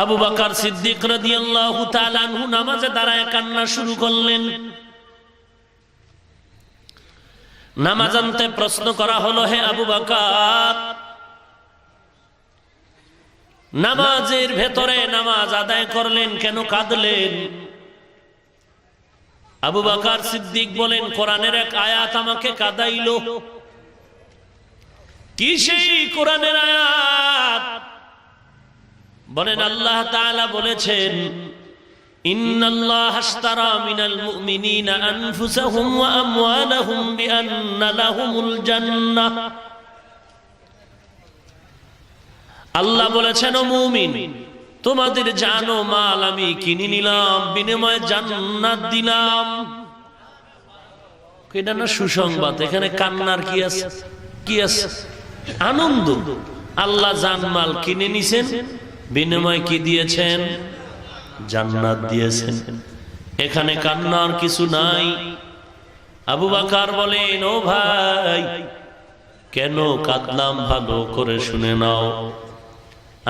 আবু বকর সিদ্দিক রাদিয়াল্লাহু তাআলা আনহু নামাজে দাঁড়ায় কান্না শুরু করলেন। নামাজান্তে প্রশ্ন করা হলো, হে আবু বকর, নামাজের ভেতরে নামাজ আদায় করলেন, কেন কাঁদলেন? আবু বকর সিদ্দিক বলেন, কোরআনের এক আয়াত আমাকে কাঁদাইলো। কি সেই কোরআনের আয়াত? বলেন, আল্লাহ তাআলা বলেছেন, ইন্নাল্লাহা আশতারা মিনাল মুমিনিনা আনফুসাহুম ওয়া আমওয়ালাহুম বিআন্না লাহুমুল জান্নাহ। আল্লাহ বলেছেন, ও মুমিন, তোমাদের জান ও মাল আমি কিনে নিলাম, বিনিময়ে জান্নাত দিলাম। এটা না সুসংবাদ? এখানে কান্নার কি আছে? কি আছে? আনন্দ। আল্লাহ জান মাল কিনে নিছেন, বিনিময়ে কি দিয়েছেন? জান্নাত দিয়েছেন। এখানে কান্নার কিছু নাই। আবু বকর বলেন, ও ভাই, কেন কাঁদলাম ভালো করে শুনে নাও।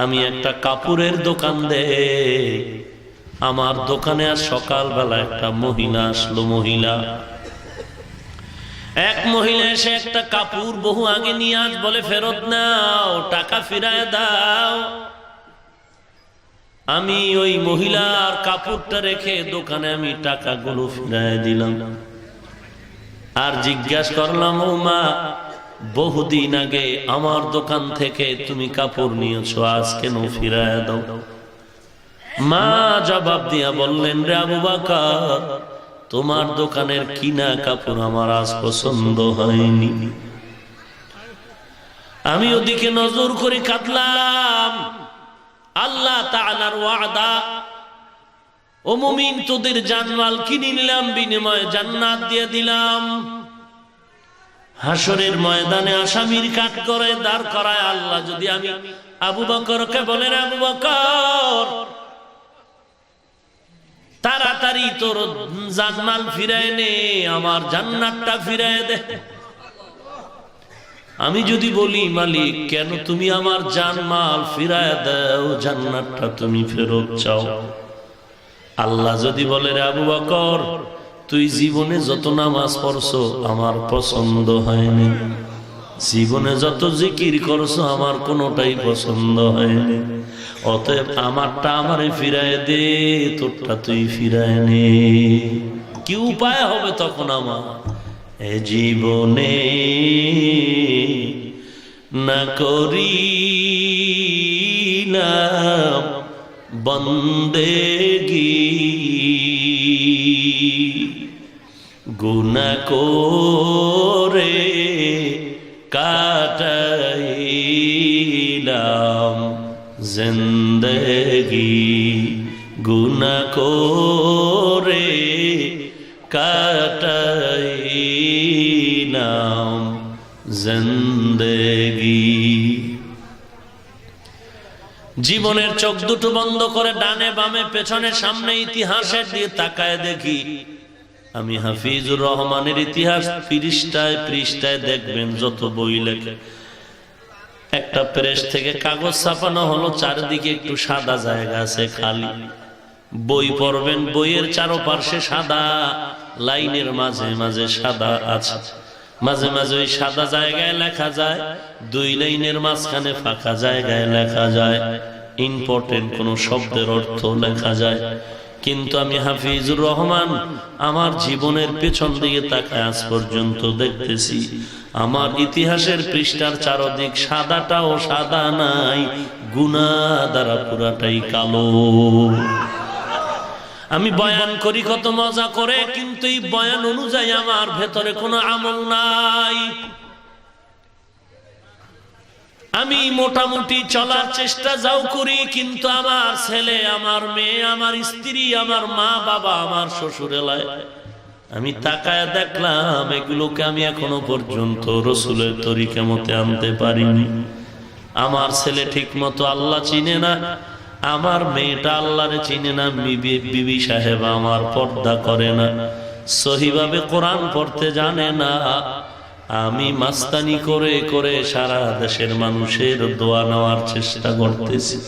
আমি একটা কাপড়ের দোকান দেই, আমার দোকানে আর সকালবেলা একটা মহিলা আসলো। এক মহিলা এসে একটা কাপড় বহু আগে নিয়ে আস, বলে ফেরত নাও, টাকা ফিরায় দাও। আমি ওই মহিলার কাপড়টা রেখে দোকানে আমি টাকাগুলো ফিরায় দিলাম। আর জিজ্ঞাসা করলাম, ও মা, বহুদিন আগে আমার দোকান থেকে তুমি কাপড় নিয়েছো, আজ কেন ফিরায় দাও? মা জবাব দিয়া বললেন, রে আবু বকর, তোমার দোকানের কিনা কাপড় আমার আজ পছন্দ হয়নি। আমি ওদিকে নজর করে কাঁদলাম। আল্লাহ তাআলার ওয়াদা, ও মুমিন, তোদের জানমাল কিনে নিলাম, বিনিময়ে জান্নাত দিয়ে দিলাম। হাসরের ময়দানে আসামির কাঠ করে দাঁড় করায় আল্লাহ যদি আমি আবু বকরকে বলেন, আবু বকর, তাড়াতাড়ি তোর জানমাল ফিরায় নে, আমার জান্নাতটা ফিরায় দে। আমি যদি বলি, মালিক, কেন তুমি আমার জানমাল ফিরায় দাও, জান্নাতটা তুমি ফেরত চাও? আল্লাহ যদি বলে, রে আবু বকর, তুই জীবনে যত নামাজ পড়ছো আমার পছন্দ হয়নি, জীবনে যত জিকির করছো আমার কোনোটাই পছন্দ হয়নি, অতএব আমারটা আমারে ফিরায় দে, তোরটা তুই ফিরায় নে। কি উপায় হবে তখন আমার? এ জীবনে না করিলাম বন্দেগী, গুনাহ করে কাটাইলাম জিন্দেগি, গুনাহ করে কাটাইলাম জিন্দেগি। জীবনের চোখ দুটো বন্ধ করে ডানে বামে পেছনে সামনে ইতিহাসের দিয়ে তাকায় দেখি, আমি হাফিজুর রহমানের ইতিহাস পৃষ্ঠায় পৃষ্ঠায় দেখবেন যত বই লেখে, একটা প্রেস থেকে কাগজ ছাপানো হলো, চারিদিকে একটু সাদা জায়গা আছে খালি। বই পড়বেন, বইয়ের চারপাশে সাদা লাইনের মাঝে মাঝে সাদা আছে, মাঝে মাঝে ওই সাদা জায়গায় লেখা যায়, দুই লাইনের মাঝখানে ফাঁকা জায়গায় লেখা যায় ইম্পর্টেন্ট কোন শব্দের অর্থ লেখা যায়। কিন্তু আমি হাফিজুর রহমান আমার জীবনের পেছন দিকে তাকায় আজ পর্যন্ত দেখতেছি আমার ইতিহাসের পৃষ্ঠার চারদিক সাদাটাও সাদা নাই, গুনাহ দ্বারা পুরাটাই কালো। আমি বয়ান করি কত মজা করে, কিন্তু এই বয়ান অনুযায়ী আমার ভেতরে কোনো আমল নাই। আমি মোটামুটি চলার চেষ্টা যাও করি, কিন্তু আমার ছেলে, আমার মেয়ে, আমার স্ত্রী, আমার মা বাবা, আমার শ্বশুর এলায় আমি তাকায় দেখলাম এগুলোকে আমি এখনো পর্যন্ত রসুলের তরিকা মতে আনতে পারিনি। আমার ছেলে ঠিক মতো আল্লাহ চিনে না, আমার মেয়েটা আল্লাহরে চিনে না, বিবি সাহেব আমার পর্দা করে না, সহিভাবে কোরআন পড়তে জানে না। আমি মাস্তানি করে করে সারা দেশের মানুষের দোয়া নেওয়ার চেষ্টা করতেছি,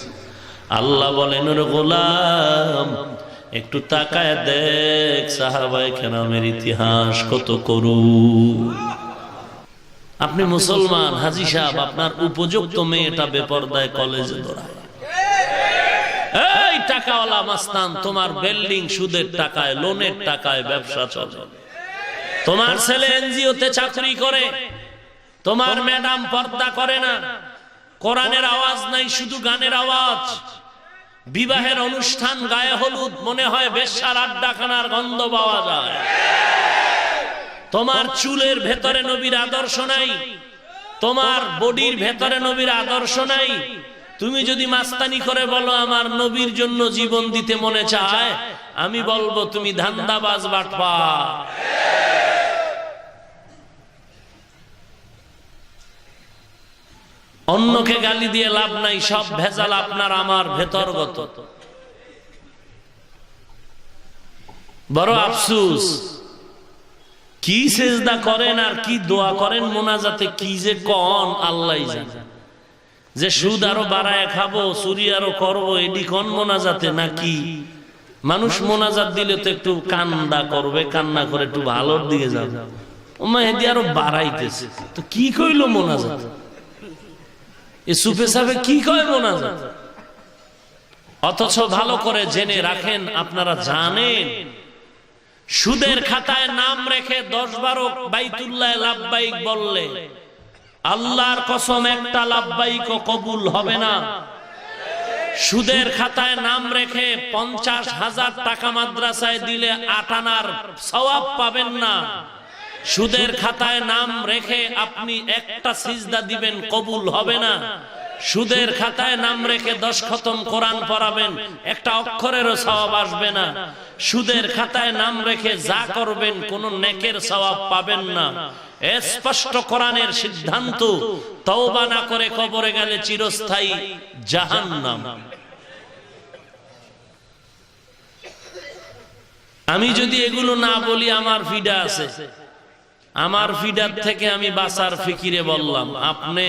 আল্লাহ বলেন, ওরে গোলাম একটু তাকায় দেখ সাহাবায়ে কেরামের ইতিহাস কত করু। আপনি মুসলমান, হাজী সাহেব আপনার উপযুক্ত মেয়েটা বেপরদায় কলেজে দৌড়ায়, এই টাকাওয়ালা মাস্তান তোমার বিল্ডিং সুদের টাকায় লোনের টাকায় ব্যবসা চলে, তোমার ছেলে এনজিওতে চাকরি করে, তোমার ম্যাডাম পর্দা করে না, কোরআনের আওয়াজ নাই শুধু গানের আওয়াজ, বিবাহের অনুষ্ঠান গায়ে হলুদ মনে হয় বেশ্যার আড্ডাখানার গন্ধ পাওয়া যায়, তোমার চুলের ভেতরে নবীর আদর্শ নাই, তোমার বডির ভেতরে নবীর আদর্শ নাই, তুমি যদি মাস্তানি করে বলো আমার নবীর জন্য জীবন দিতে মনে চায়, আমি বলবো তুমি ধান্দাবাজ বাটপার। অন্যকে গালি দিয়ে লাভ নাই, সব ভেজাল আপনার আমার ভেতরগত। বড় আফসোস, কি সেজদা করেন আর কি দোয়া করেন মোনাজাতে, কি যে কোন আল্লাহই জানে। যে সুদ আরো বাড়ায় খাবো, চুরি আরো করবো, এডি কোন মোনাজাতে নাকি? মানুষ মোনাজাত দিলে তো একটু কান্না করবে, কান্না করে একটু ভালোর দিকে যাবে, ওমা এদি আরো বাড়াইতেছে, তো কি কইল মোনাজাত? এ সুপে সাপে কি কয় মোনাজাত? অথচ ভালো করে জেনে রাখেন, আপনারা জানেন সুদের খাতায় নাম রেখে 10-12 বাইতুল্লাহ লাব্বাইক বললে আল্লাহর কসম একটা লাব্বাইক কবুল হবে না। সুদের খাতায় নাম রেখে 50,000 টাকা মাদ্রাসায় দিলে 8 আনার সওয়াব পাবেন না। সুদের খাতায় নাম রেখে আপনি একটা সিজদা দিবেন, কবুল হবে না। সুদের খাতায় নাম রেখে 10 খতম কোরআন পড়াবেন, একটা অক্ষরেরও সওয়াব আসবে না। সুদের খাতায় নাম রেখে যা করবেন কোন নেকের সওয়াব পাবেন না। স্পষ্ট কোরআনের সিদ্ধান্ত, তওবা না করে কবরে গেলে চিরস্থায়ী জাহান্নাম। আমি যদি এগুলো না বলি, আমার ফিডা আছে, আমার ফিডার থেকে আমি বাঁচার ফিকিরে বললাম। আপনি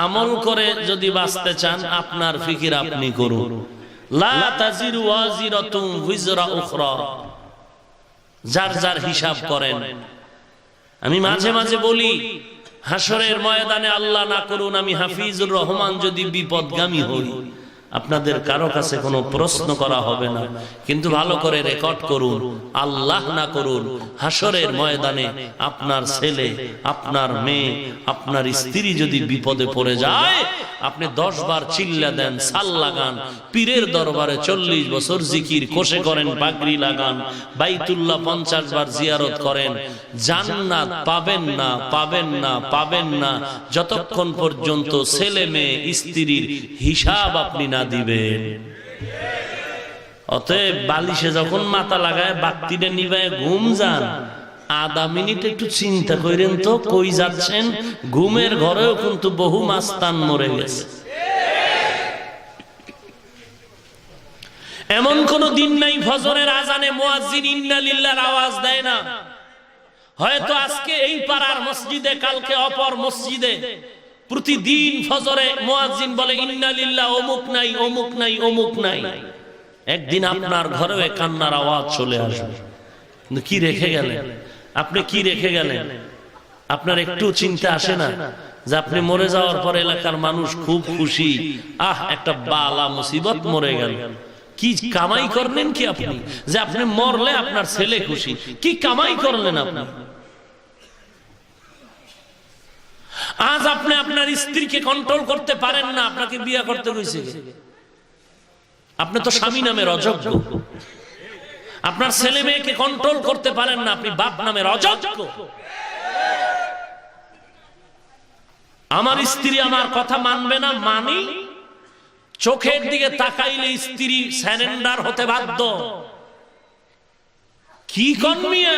আমল করে যদি বাঁচতে চান, আপনার ফিকির আপনি করুন। লা তাজিরু ওয়াজিরাতুন উযরা উখরা, যার যার হিসাব করেন। আমি মাঝে মাঝে বলি, হাসরের ময়দানে আল্লাহ না করুন আমি হাফিজুর রহমান যদি বিপদগামী হই, আপনাদের কারো কাছে কোনো প্রশ্ন করা হবে না, কিন্তু ভালো করে রেকর্ড করুন। আল্লাহ না করুন হাসরের ময়দানে আপনার ছেলে, আপনার মেয়ে, আপনার স্ত্রী যদি বিপদে পড়ে যায়, আপনি 10 বার চিল্লা দেন, সাল লাগান, পীরের দরবারে 40 বছর জিকির কোষে করেন, পাগড়ি লাগান, বাইতুল্লাহ 50 বার জিয়ারত করেন, জান্নাত পাবেন না, পাবেন না, পাবেন না, যতক্ষণ পর্যন্ত ছেলে মেয়ে স্ত্রীর হিসাব আপনি না দিবেন। অতএব বালিশে যখন মাথা লাগায় বাতিটা নিভায় ঘুম যান, আধা মিনিট একটু চিন্তা করেন তো কই যাচ্ছেন। ঘুমের ঘরেও কিন্তু বহু মাস্তান মরে গেছে। এমন কোন দিন নাই ফজরের আজানে মুয়াজ্জিন ইন্না লিল্লাহর আওয়াজ দেয় না। হয়তো আজকে এই পাড়ার মসজিদে, কালকে অপর মসজিদে প্রতিদিন ফজরে মুয়াজ্জিন বলে ইন্না লিল্লাহ, অমুক নাই, অমুক নাই, অমুক নাই। একদিন আপনার ঘরেও কান্নার আওয়াজ চলে আসবে। কিন্তু কি রেখে গেলেন আপনি? কি রেখে গেলেন? আপনার একটু চিন্তা আসে না যে আপনি মরে যাওয়ার পর এলাকার মানুষ খুব খুশি, আহ একটা বালা মুসিবত মরে গেল। কি কামাই করলেন কি আপনি যে আপনি মরলে আপনার ছেলে খুশি? কি কামাই করলেন আপনি? আজ আপনি আপনার স্ত্রীকে কন্ট্রোল করতে পারেন না, আপনাকে বিয়ে করতে হয়েছে। আপনি তো স্বামী নামের অযোগ্য। আপনার ছেলে মেয়েকে কন্ট্রোল করতে পারেন না, আপনি বাপ নামের অযোগ্য। আমার স্ত্রী আমার কথা মানবে না, মানি। চোখের দিকে তাকাইলে স্ত্রী স্যারেন্ডার হতে বাধ্য। কি কর্মিয়া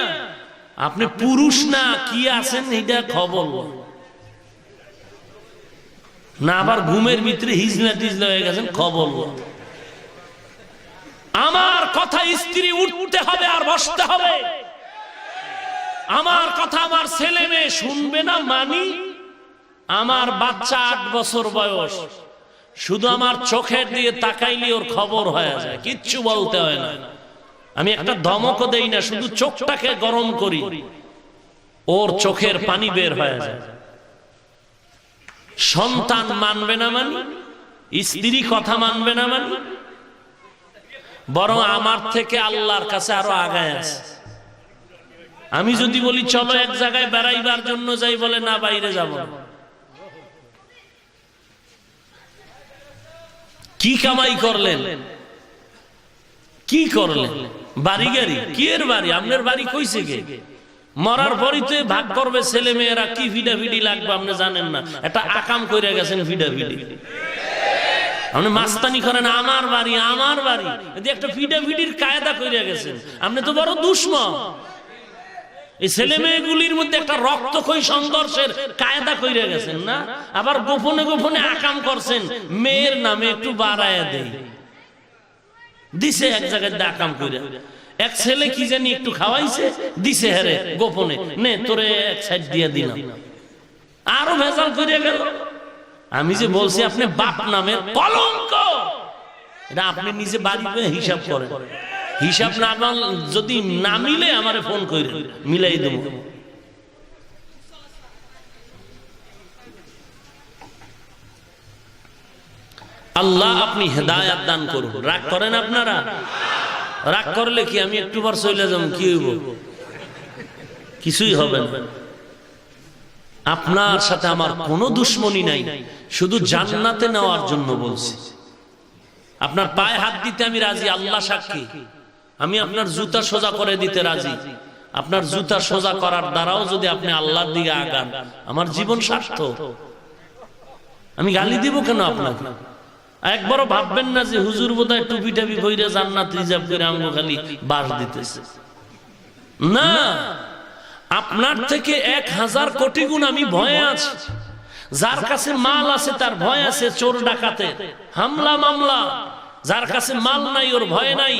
আপনি পুরুষ না কি আছেন এটা খবর না, আবার ঘুমের ভিতরে হিজলা টিজলা হয়ে গেছেন খবর। আমার কথা স্ত্রী উঠতে হবে আর বসতে হবে। আমার কথা আমার ছেলে মেয়ে শুনবে না, মানি। আমার বাচ্চা 8 বছর বয়স, শুধু আমার চোখের দিয়ে তাকাইলে ওর খবর হয়ে যায়, কিচ্ছু বলতে হয় না, আমি একটা ধমকও দেই না, শুধু চোখটাকে গরম করি, ওর চোখের পানি বের হয়ে যায়। সন্তান মানবে না মানে, স্ত্রী কথা মানবে না মানে, বরং আমার থেকে আল্লাহর কাছে আরো আগায় আছে। আমি যদি বলি চলো এক জায়গায় বেড়াইবার জন্য যাই, বলে না বাইরে যাব না। কি কামাই করলেন, কি করলেন, বাড়ি গাড়ি কি এর বাড়ি, আপনার বাড়ি কইছে কে? মরার পরই তো ভাগ করবে ছেলে মেয়েরা, কি ফিডাফিডি লাগবে আপনি জানেন না, এটা আকাম কইরা গেছেন ফিডাফিডি। আপনি মাস্তানি করেন আমার বাড়ি আমার বাড়ি, এতে একটা ফিডাফিডির কায়দা কইরা গেছেন, আপনি তো বড় দুশমন। এই ছেলে মেয়েগুলির মধ্যে একটা রক্তক্ষয়ী সংঘর্ষের কায়দা কইরা গেছেন না, আবার গোপনে গোপনে আকাম করছেন, মেয়ের নামে একটু বাড়ায়া দেই দিছে এক জায়গায় আকাম কইরা। এক ছেলে কি জানি একটু খাওয়াইছে দিছে, হেরে গোপনে নে তোরে এক সাইড দিয়ে দিলাম, আরো ভেজাল কইরা গেল। আমি যে বলছি আপনি বাপ নামের কলঙ্ক, এটা আপনি নিজে বাড়িতে হিসাব করেন, হিসাব না যদি না মিলে আমারে ফোন করে মিলাই দেব। আল্লাহ আপনি হেদায়েত দান করুন। রাগ করেন আপনারা? রাগ করলে কি আমি একটু বার চলে যাব, কি হইব? কিছুই হবে না। আপনার সাথে আমার কোনো দুশ্মনী নাই, শুধু জান্নাতে নেওয়ার জন্য বলছি। আপনার পায়ে হাত দিতে আমি রাজি, আল্লাহ সাক্ষী। আমি আপনার জুতা সোজা করে দিতে রাজি, আপনার জুতা সোজা করার দ্বারাও যদি আপনি আল্লাহর দিকে আগান, আমার জীবন সার্থক। আমি গালি দিব কেন আপনাকে? একবারও ভাববেন না যে হুজুর বোধহয় টুপি টাপি কইরা জান্নাত রিজার্ভ করে আমগো খালি বাস দিতেছে। না, আপনার থেকে 1000 কোটি গুণ আমি ভয়ে আছি। যার কাছে মাল আছে তার ভয় আছে চোর ডাকাতে হামলা মামলা, যার কাছে মাল নাই ওর ভয় নাই।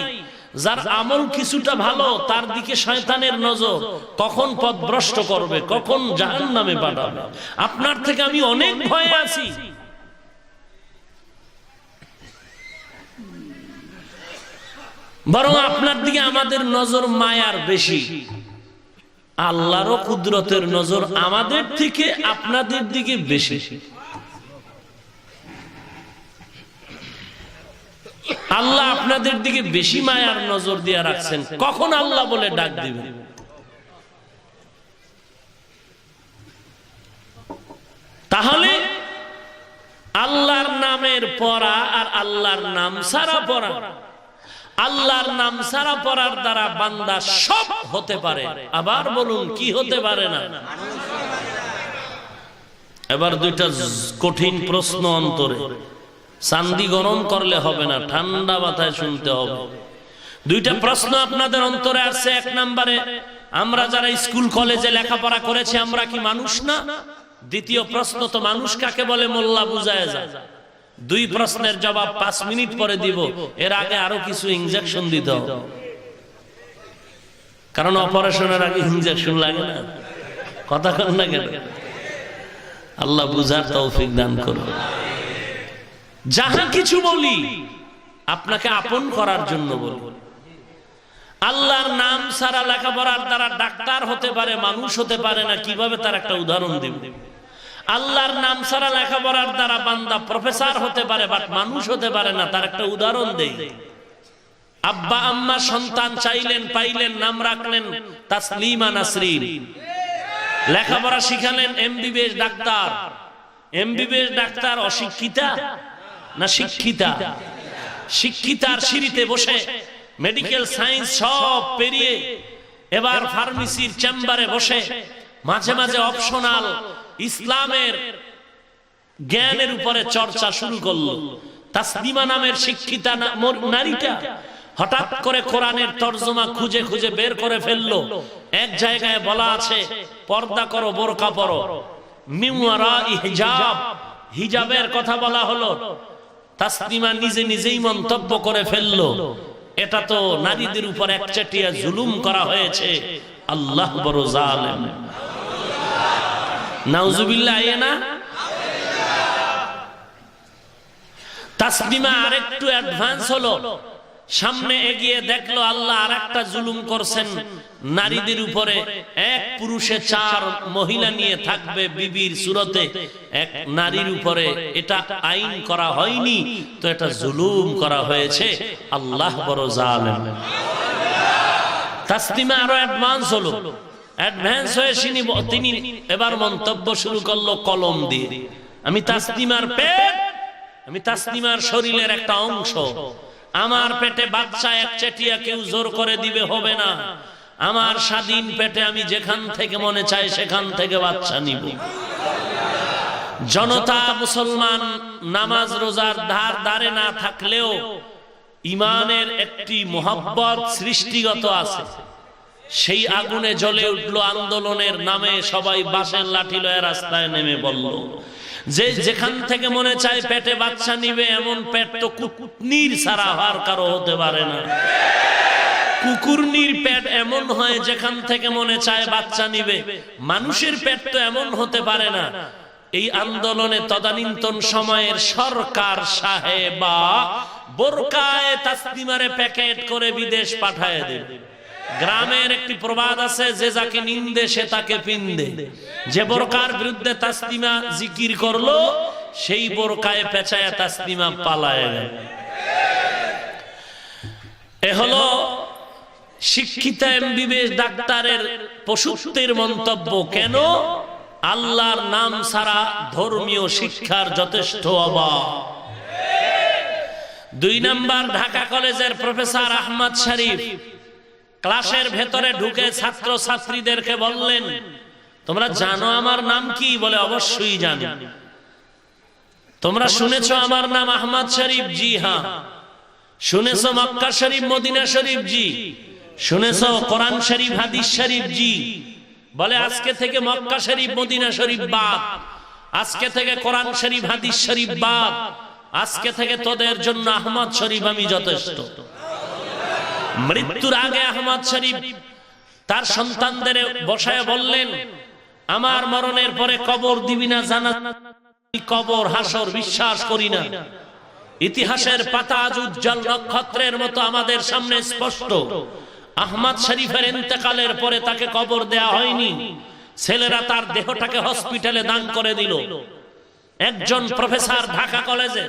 যার আমল কিছুটা ভালো তার দিকে শয়তানের নজর, কখন পথভ্রষ্ট করবে, কখন জাহান্নামে পাঠাবে। আপনার থেকে আমি অনেক ভয়ে আছি। বরং আপনার দিকে আমাদের নজর মায়ার বেশি, আল্লাহরও কুদরতের নজর আমাদের থেকে আপনাদের দিকে বেশি। আল্লাহ আপনাদের দিকে বেশি মায়ার নজর দিয়ে রাখছেন, কখন আল্লাহ বলে ডাক দিবেন। তাহলে আল্লাহর নামের পড়া আর আল্লাহর নাম ছাড়া পড়া, আল্লাহর নাম ছাড়া পড়ার দ্বারা বান্দা সব হতে পারে। আবার বলুন কি হতে পারে না? এবার দুইটা কঠিন প্রশ্ন অন্তরে, চান্দি গরম করলে হবে না, ঠান্ডা মাথায় শুনতে হবে। দুইটা প্রশ্ন আপনাদের অন্তরে আসছে। এক নম্বরে, আমরা যারা স্কুল কলেজে লেখাপড়া করেছি আমরা কি মানুষ না? দ্বিতীয় প্রশ্ন, তো মানুষ কাকে বলে মোল্লা বুঝায় যায়। দুই প্রশ্নের জবাব 5 মিনিট পরে দিব, এর আগে আরো কিছু ইনজেকশন দিতে হবে, কারণ অপারেশনের আগে ইনজেকশন লাগে না। কথা বল না কেন? আল্লাহ বুঝার তৌফিক দান করুন। যাহা কিছু বলি আপনাকে আপন করার জন্য বলি। আল্লাহর নাম ছাড়া লেখাপড়ার দ্বারা ডাক্তার হতে পারে, মানুষ হতে পারে না। কিভাবে? তার একটা উদাহরণ দিব। আল্লাহর নাম ছাড়া লেখাপড়ার দ্বারা বান্দা প্রফেসর হতে পারে, বাট মানুষ হতে পারে না। তার একটা উদাহরণ দেই। আব্বা আম্মা সন্তান চাইলেন, পাইলেন, নাম রাখলেন তাসলিমা নাসরিন। লেখাপড়া শিখালেন এমবিবিএস ডাক্তার। এমবিবিএস ডাক্তার অশিক্ষিতা না শিক্ষিতা? শিক্ষিতার সিঁড়িতে বসে মেডিকেল সায়েন্স সব পেরিয়ে এবার ফার্মেসির চেম্বারে বসে মাঝে মাঝে অপশনাল ইসলামের জ্ঞানের উপরে চর্চা শুরু করলো। তাসলিমা নামের শিক্ষিতা নারীটা হঠাৎ করে কোরআনের তরজমা খুঁজে খুঁজে বের করে ফেললো। এক জায়গায় বলা আছে পর্দা করো, বোরকা পরো, মিন ওয়ারাই হিজাব, হিজাবের কথা বলা হলো। তাসলিমা নিজে নিজেই মন্তব্য করে ফেললো, এটা তো নারীদের উপর একচেটিয়া জুলুম করা হয়েছে, আল্লাহ বড় জালেম। নাউজুবিল্লাহ। না তাসলিমা আরেকটু অ্যাডভান্স হলো, সামনে এগিয়ে দেখলো আল্লাহ আরেকটা জুলুম করছেন নারীদের উপরে। এক পুরুষে 4 মহিলা নিয়ে থাকবে বিবির সুরতে এক নারীর উপরে। এটা আইন করা হয়নি, তো এটা জুলুম করা হয়েছে। আল্লাহ বড় জালেম। তাসলিমা আরো অ্যাডভান্স হলো, অ্যাডভান্স হয়ে তিনি এবার মন্তব্য শুরু করলো কলম দিয়ে। আমি তাসলিমার পেট, আমি তাসলিমার শরীরের একটা অংশ, আমার পেটে বাচ্চা একচেটিয়া কেউ জোর করে দিবে হবে না। আমার স্বাধীন পেটে আমি যেখান থেকে মনে চাই সেখান থেকে বাচ্চা নিব। জনতা মুসলমান নামাজ রোজার ধারে না থাকলেও ইমানের একটি মোহাব্বত সৃষ্টিগত আছে। সেই আগুনে জ্বলে উঠলো আন্দোলনের নামে, সবাই বাঁশের লাঠি লয়ে রাস্তায় নেমে বলল যে যেখান থেকে মনে চায় পেটে বাচ্চা নিবে, এমন পেট তো কুকুরনির ছাড়া আর কারো হতে পারে না। কুকুরনির পেট এমন হয় যেখান থেকে মনে চায় বাচ্চা নিবে, মানুষের পেট তো এমন হতে পারে না। এই আন্দোলনে তদানীন্তন সময়ের সরকার সাহেবা বোরকায়ে তাসলিমারে প্যাকেট করে বিদেশ পাঠায় দেয়। গ্রামের একটি প্রবাদ আছে, যে যাকে নিন্দে সে তাকে পিন্দে। যে বোরকার বিরুদ্ধে তাসলিমা জিকির করলো, সেই বোরকায় পেঁচায়া তাসলিমা পালায় গেল। এ হলো শিক্ষিত এমবিবিএস ডাক্তারের পশুত্বের মন্তব্য। কেন? আল্লাহর নাম ছাড়া ধর্মীয় শিক্ষার যথেষ্ট অভাব। 2 নাম্বার, ঢাকা কলেজের প্রফেসর আহমদ শরীফ ক্লাসের ভেতরে ঢুকে ছাত্র ছাত্রীদেরকে বললেন, তোমরা জানো আমার নাম কি? বলে অবশ্যই জানি। তোমরা শুনেছো আমার নাম আহমদ শরীফ? জি হ্যাঁ। শুনেছো মক্কা শরীফ মদিনা শরীফ? জি। শুনেছো কোরআন শরীফ হাদিস শরীফ? জি। বলে আজকে থেকে মক্কা শরীফ মদিনা শরীফ বাদ, আজকে থেকে কোরআন শরীফ হাদিস শরীফ বাদ, আজকে থেকে তোদের জন্য আহমদ শরীফ আমি যথেষ্ট। মৃত্যুর আগে আহমদ শরীফ তার সন্তানদের বসায় বললেন, আমার মরণের পরে কবর দিবি না জানা? কবর হাসর বিশ্বাস করি না। ইতিহাসের পাতা আজ উজ্জ্বল নক্ষত্রের মতো আমাদের সামনে স্পষ্ট। আহমদ শরীফের ইন্তেকালের পরে তাকে কবর দেয়া হয়নি, ছেলেরা তার দেহটাকে হসপিটালে দান করে দিল। একজন প্রফেসর ঢাকা কলেজে,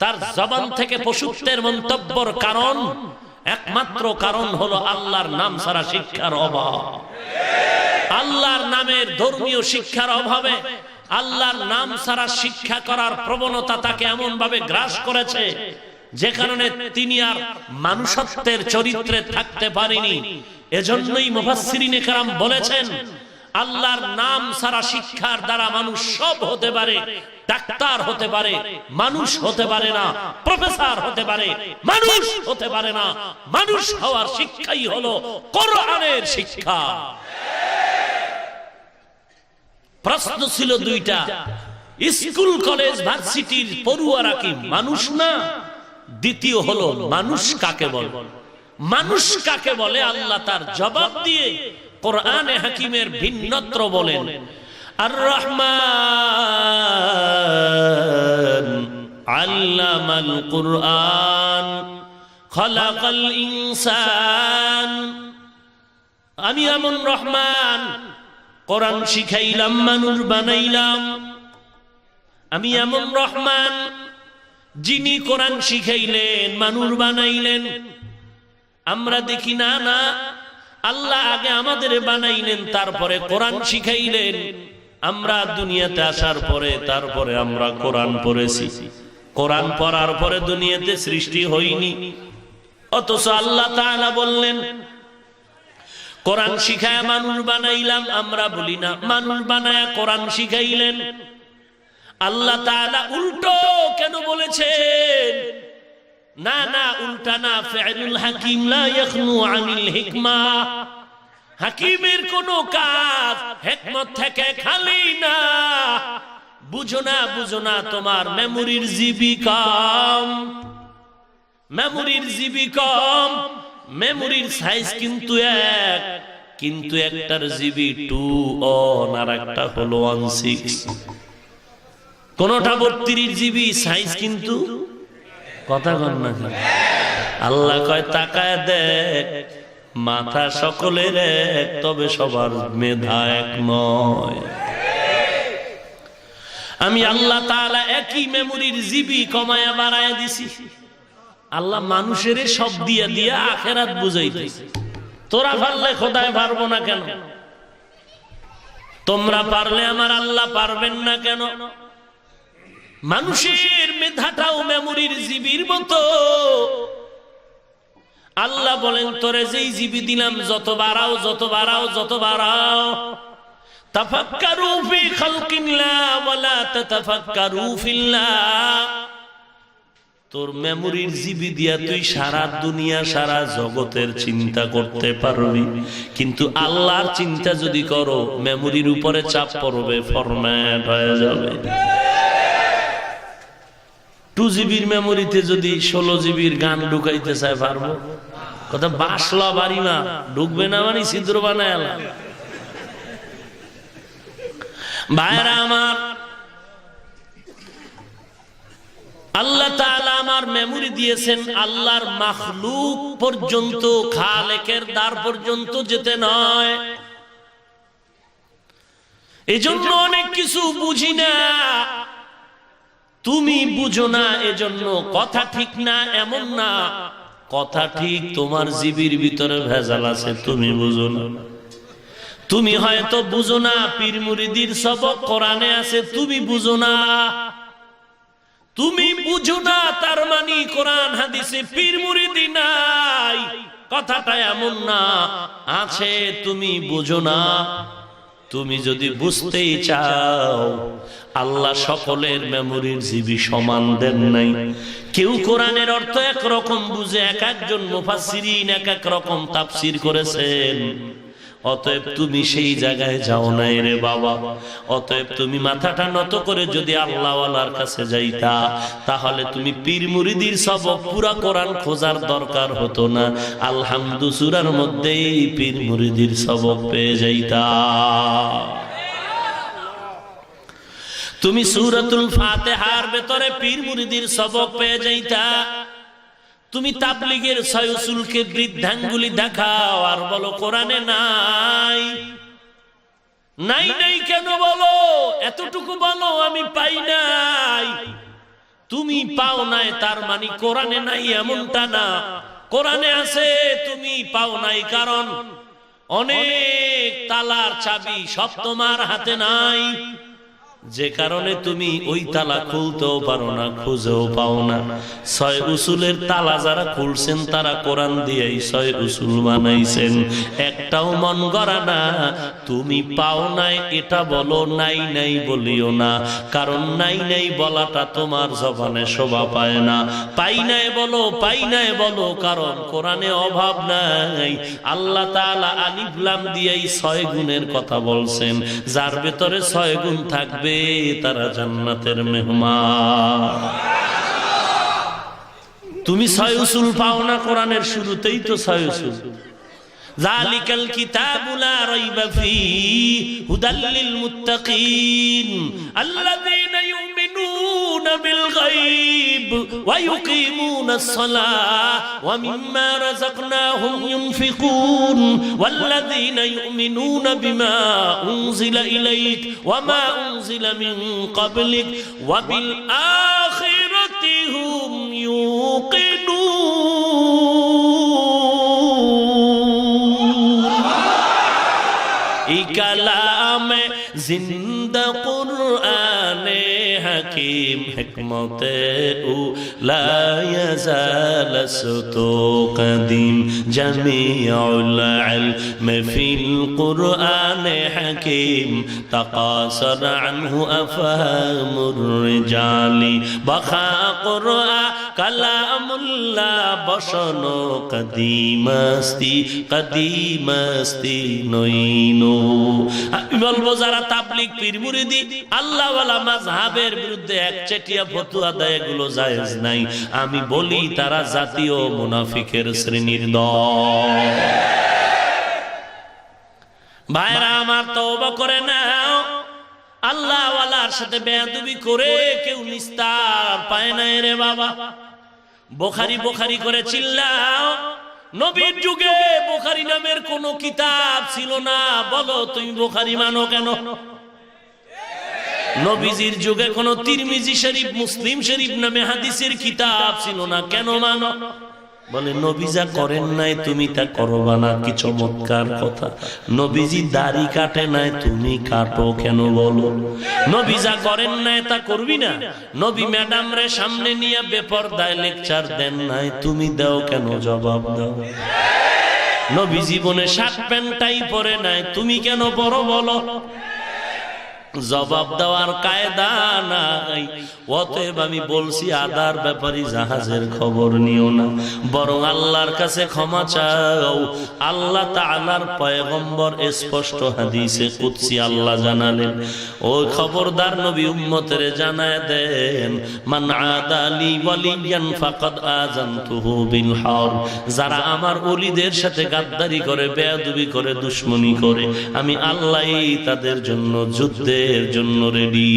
তার জবান থেকে পশুত্বের মন্তব্যর কারণ, একমাত্র কারণ হলো আল্লাহর নাম ছাড়া শিক্ষার অভাব। আল্লাহর নামের ধর্মীয় শিক্ষার অভাবে আল্লাহর নাম ছাড়া শিক্ষা করার প্রবণতা তাকে এমন ভাবে গ্রাস করেছে, যে কারণে তিনি আর মানুষত্বের চরিত্রে থাকতে পারেনি। এজন্যই মুফাসসিরিনে কেরাম বলেছেন, আল্লাহর নাম ছাড়া শিক্ষার দ্বারা মানুষ সব হতে পারে, ডাক্তার হতে পারে, মানুষ হতে পারে না, প্রফেসর হতে পারে, মানুষ হতে পারে না। মানুষ হওয়ার শিক্ষাই হলো কোরআনের শিক্ষা। প্রশ্ন ছিল 2টা, স্কুল কলেজ ভার্সিটির পড়ুয়ারা কি মানুষ না? দ্বিতীয় হলো মানুষ কাকে বলে? মানুষ কাকে বলে আল্লাহ তার জবাব দিয়ে কোরআনে হাকিমের ভিন্নত্র বলেন, আর রহমান আল্লামাল কুরআন খালাকাল ইনসান। আমি এমন রহমান, কোরআন শিখাইলাম, মানুষ বানাইলাম। আমি এমন রহমান, যিনি কোরআন শিখাইলেন, মানুষ বানাইলেন। আমরা দেখি না, না, আল্লাহ আগে আমাদের বানাইলেন, তারপরে কোরআন শিখাইলেন। আমরা দুনিয়াতে আসার পরে তারপরে আমরা কোরআন পড়েছি। কোরআন পড়ার পরে দুনিয়াতে সৃষ্টি হয়নি। অথচ আল্লাহ তাআলা বললেন, কোরআন শিখায় মানুষ বানাইলাম। আমরা বলি না, মানুষ বানায়া কোরআন শিখাইলেন। আল্লাহ তাআলা উল্টো কেন বলেছেন? না না, উল্টা না। ফি'লুল হাকিম লা ইয়াখনু আনিল হিকমা। হাকিমের কোন কাজ হিকমত থেকে খালি না। বুঝো না, বুঝো না, তোমার মেমোরির জিবি কম, মেমোরির জিবি কম। মেমোরির সাইজ কিন্তু এক, কিন্তু একটার জিবি 2 অন আর একটা হলো 16। কোনটা 32 জিবি সাইজ কিন্তু কথা কন না কেন? আল্লাহ কয় তাকায় দেখ, মাথা সকলের এক, তবে সবার মেধা এক নয়। আমি আল্লাহ তাআলা একই মেমোরির জিবি কমায়া বাড়ায়া দিছি। আল্লাহ মানুষের সব দিয়া দিয়া আখেরাত বুঝাইতেছে। তোরা পারলে খোদায় পারবো না কেন? তোমরা পারলে আমার আল্লাহ পারবেন না কেন? মানুষের মেধাটাও মেমোরির জিবির মতো। আল্লাহ বলেন তোরে যেই জিবি দিলাম যত বাড়াও যত বাড়াও যত বাড়াও, তাফাক্কারু ফি খালকিল্লাহ ওয়ালা তাতাফাক্কারু ফিল্লাহ। তোর মেমোরির জিবি দিয়া তুই সারা দুনিয়া সারা জগতের চিন্তা করতে পারবি, কিন্তু আল্লাহর চিন্তা যদি করো মেমোরির উপরে চাপ পড়বে, ফরম্যাট হয়ে যাবে। 2 জিবির মেমোরিতে যদি 16 জিবির গান ঢুকাইতে চায় পারবো? কথা বাসলা বাড়ি মা ঢুকবে না, মানে ছিদ্র বানায় আলা। ভাইরা আমার, আল্লাহ তাআলা আমার মেমোরি দিয়েছেন আল্লাহর মাখলুক পর্যন্ত, খালেকের দ্বার পর্যন্ত যেতে নয়। এজন্য অনেক কিছু বুঝি না, তুমি বুঝো না, এজন্য কথা ঠিক না এমন না, কথা ঠিক, তোমার জিবির ভিতরে ভেজাল আছে, তুমি বুঝো না। তুমি হয়তো বুঝো না পীর মুরিদির সবক কোরআনে আছে, তুমি বুঝো না। তুমি বুঝো না তার মানে কোরআন হাদিসে পীর মুরিদি নাই, কথাটা এমন না, আছে, তুমি বুঝো না। তুমি যদি বুঝতেই চাও, আল্লাহ সকলের মেমোরির জিবি সমান দেন নাই। কেউ কোরআনের অর্থ একরকম বুঝে, এক একজন মুফাসসিরিন এক এক রকম তাফসীর করেছেন। অতএব তুমি সেই জায়গায় যাও নাই রে বাবা। অতএব তুমি মাথাটা নত করে যদি আল্লাহওয়ালার কাছে যাইতা, তাহলে তুমি পীর মুরিদির সবক পুরা কোরআন খোঁজার দরকার হতো না, আলহামদু সূরার মধ্যেই পীর মুরিদির সবক পেয়ে যাইতা। তুমি সূরাতুল ফাতিহার ভেতরে পীর মুরিদির সবক পেয়ে যাইতা। তুমি তাবলীগের ছয় উসুলকে বৃদ্ধাঙ্গুলি দেখাও আর বলো কোরআনে নাই। নাই নাই কেন বলো? এতটুকু বলো আমি পাই নাই। তুমি পাও নাই তার মানে কোরআনে নাই এমনটা না, কোরআনে আছে, তুমি পাও নাই কারণ অনেক তালার চাবি সব তোমার হাতে নাই, যে কারণে তুমি ওই তালা খুলতেও পারো না, খুঁজেও পাও না। 6 উসুলের তালা যারা খুলছেন তারা কোরআন দিয়েই 6 উসুল বানাইছেন, একটাও মন গড়া না। তুমি পাও নাই এটা বলো, নাই নাই বলিও না, কারণ নাই নাই বলাটা তোমার জবানে শোভা পায় না। পাই নাই বলো, পাই নাই বলো, কারণ কোরআনে অভাব নাই। আল্লাহ তাআলা আলিফ লাম দিয়েই 6 গুণের কথা বলছেন, যার ভেতরে 6 গুণ থাকবে তারা জান্নাতের মেহমান। তুমি 6 উসুল পাও না, কোরআনের শুরুতেই তো 6 উসুল। যালিকাল কিতাবু লা রাইবা ফীহি হুদাল লিল মুত্তাকিন আল্লাযীনা ইউমিনুনা বিল গায়ব ওয়া ইউকিমুনাস সালাহ ওয়া মিম্মা রাযাকনাহুম ইউনফিকুন ওয়াল্লাযীনা ইউমিনুনা বিমা উনজিলা ইলাইক ওয়া মা উনজিলা মিন ক্বাবলিক ওয়া বিল আখিরাতি হুম ইউকিনুন। এই কালামে জিন্দা কুরআনে হাকিম হিকমতে উ লা ইয়াজাল সুতু কদিম জামিউল ইলম ফিল কুরআনে হাকিম তাকাসার আনহু আফহামুর রিজালি বাখা কুরআন কালামুল্লাহ বসনো কদিমাস্তি কদিমাস্তি নইনো। আমি বলবো যারা তাবলীগ পীর মুরিদি আল্লাহওয়ালা মাযহাবের বিরুদ্ধে একচেটিয়া ফতোয়া দেয়, এগুলো জায়েজ নাই। আমি বলি তারা জাতীয় মুনাফিকের শ্রেণীর দল। ভাইরা আমার, তওবা করে নাও। আল্লাহওয়ালার সাথে বেয়াদবি করে কেউ নিস্তার পায় না রে বাবা। বুখারী বুখারী করে চিল্লাও। নবীর যুগে বুখারী নামের কোনো কিতাব ছিল না, বলো তুমি বুখারী মানো কেন? নবীজির যুগে কোনো তিরমিজি শরীফ, মুসলিম শরীফ নামে হাদিসের কিতাব ছিল না, কেন মানো? বলে নবী যা করেন নাই তুমি তা করবা না। কি চমৎকার কথা! নবীজি দাড়ি কাটে নাই, তুমি কাটো কেন বলো? নবী যা করেন নাই তা করবি না। নবী ম্যাডাম রে সামনে নিয়ে বেপরদায় লেকচার দেন নাই, তুমি দাও কেন জবাব দাও? নবী জীবনে শার্ট প্যান্টটাই পরে নাই, তুমি কেন পরো বলো? জবাব দেওয়ার কায়দা নাই। অতএব আমি বলছি, আদার ব্যাপারী জাহাজের খবর নিও না, বরং আল্লাহর কাছে ক্ষমা চাও। আল্লাহ তাআলার পয়গম্বর স্পষ্ট হাদিসে কুদসি আল্লাহ জানালেন, ওই খবরদার নবী উম্মতের জানায় দেন, মান আদালি ওয়ালিয়ান ফাকাদ আযানতুহু বিল হারব। যারা আমার ওলিদের সাথে গাদ্দারি করে, বেয়াদবি করে, দুশমনি করে, আমি আল্লাহই তাদের জন্য যুদ্ধের জন্য রেডি।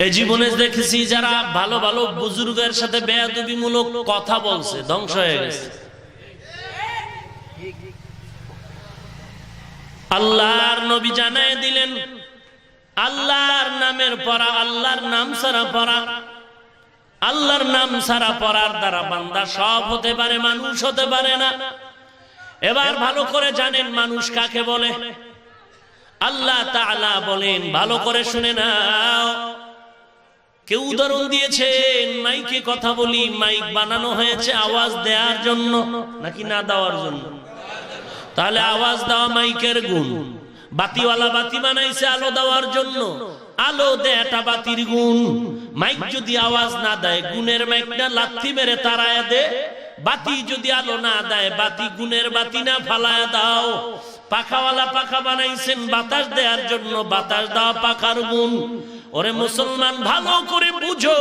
এই জীবনে দেখেছি যারা ভালো ভালো বুজুর্গের সাথে বেয়াদবিমূলক কথা বলছে, ধ্বংস হয়ে গেছে। আল্লাহর নবী জানায় দিলেন, আল্লাহর নামের পড়া, আল্লাহর নাম ছাড়া পড়া, আল্লাহর নাম ছাড়া পড়ার দ্বারা বান্দা সব হতে পারে, মানুষ হতে পারে না। এবার ভালো করে জানেন মানুষ কাকে বলে। আল্লাহ তাআলা বলেন, ভালো করে শুনে নাও। কেউ উদাহরণ দিয়েছেন, মাইকে কথা বলি, মাইক বানানো হয়েছে আওয়াজ দেওয়ার জন্য নাকি না দেওয়ার জন্য? তাহলে আওয়াজ দেওয়া মাইকের গুণ। বাতিওয়ালা বাতি বানাইছে আলো দেওয়ার জন্য, আলো দেয়াটা বাতির গুণ। মাইক যদি আওয়াজ না দেয়, গুণের মাইকটা লাথি মেরে তাড়ায় দে। বাতি যদি আলো না দেয়, বাতি গুণের বাতি না, ফালায় দাও। পাখাওয়ালা পাখা বানাইছেন বাতাস দেওয়ার জন্য, বাতাস দেওয়া পাখার গুণ। ওরে মুসলমান, ভালো করে বুঝো,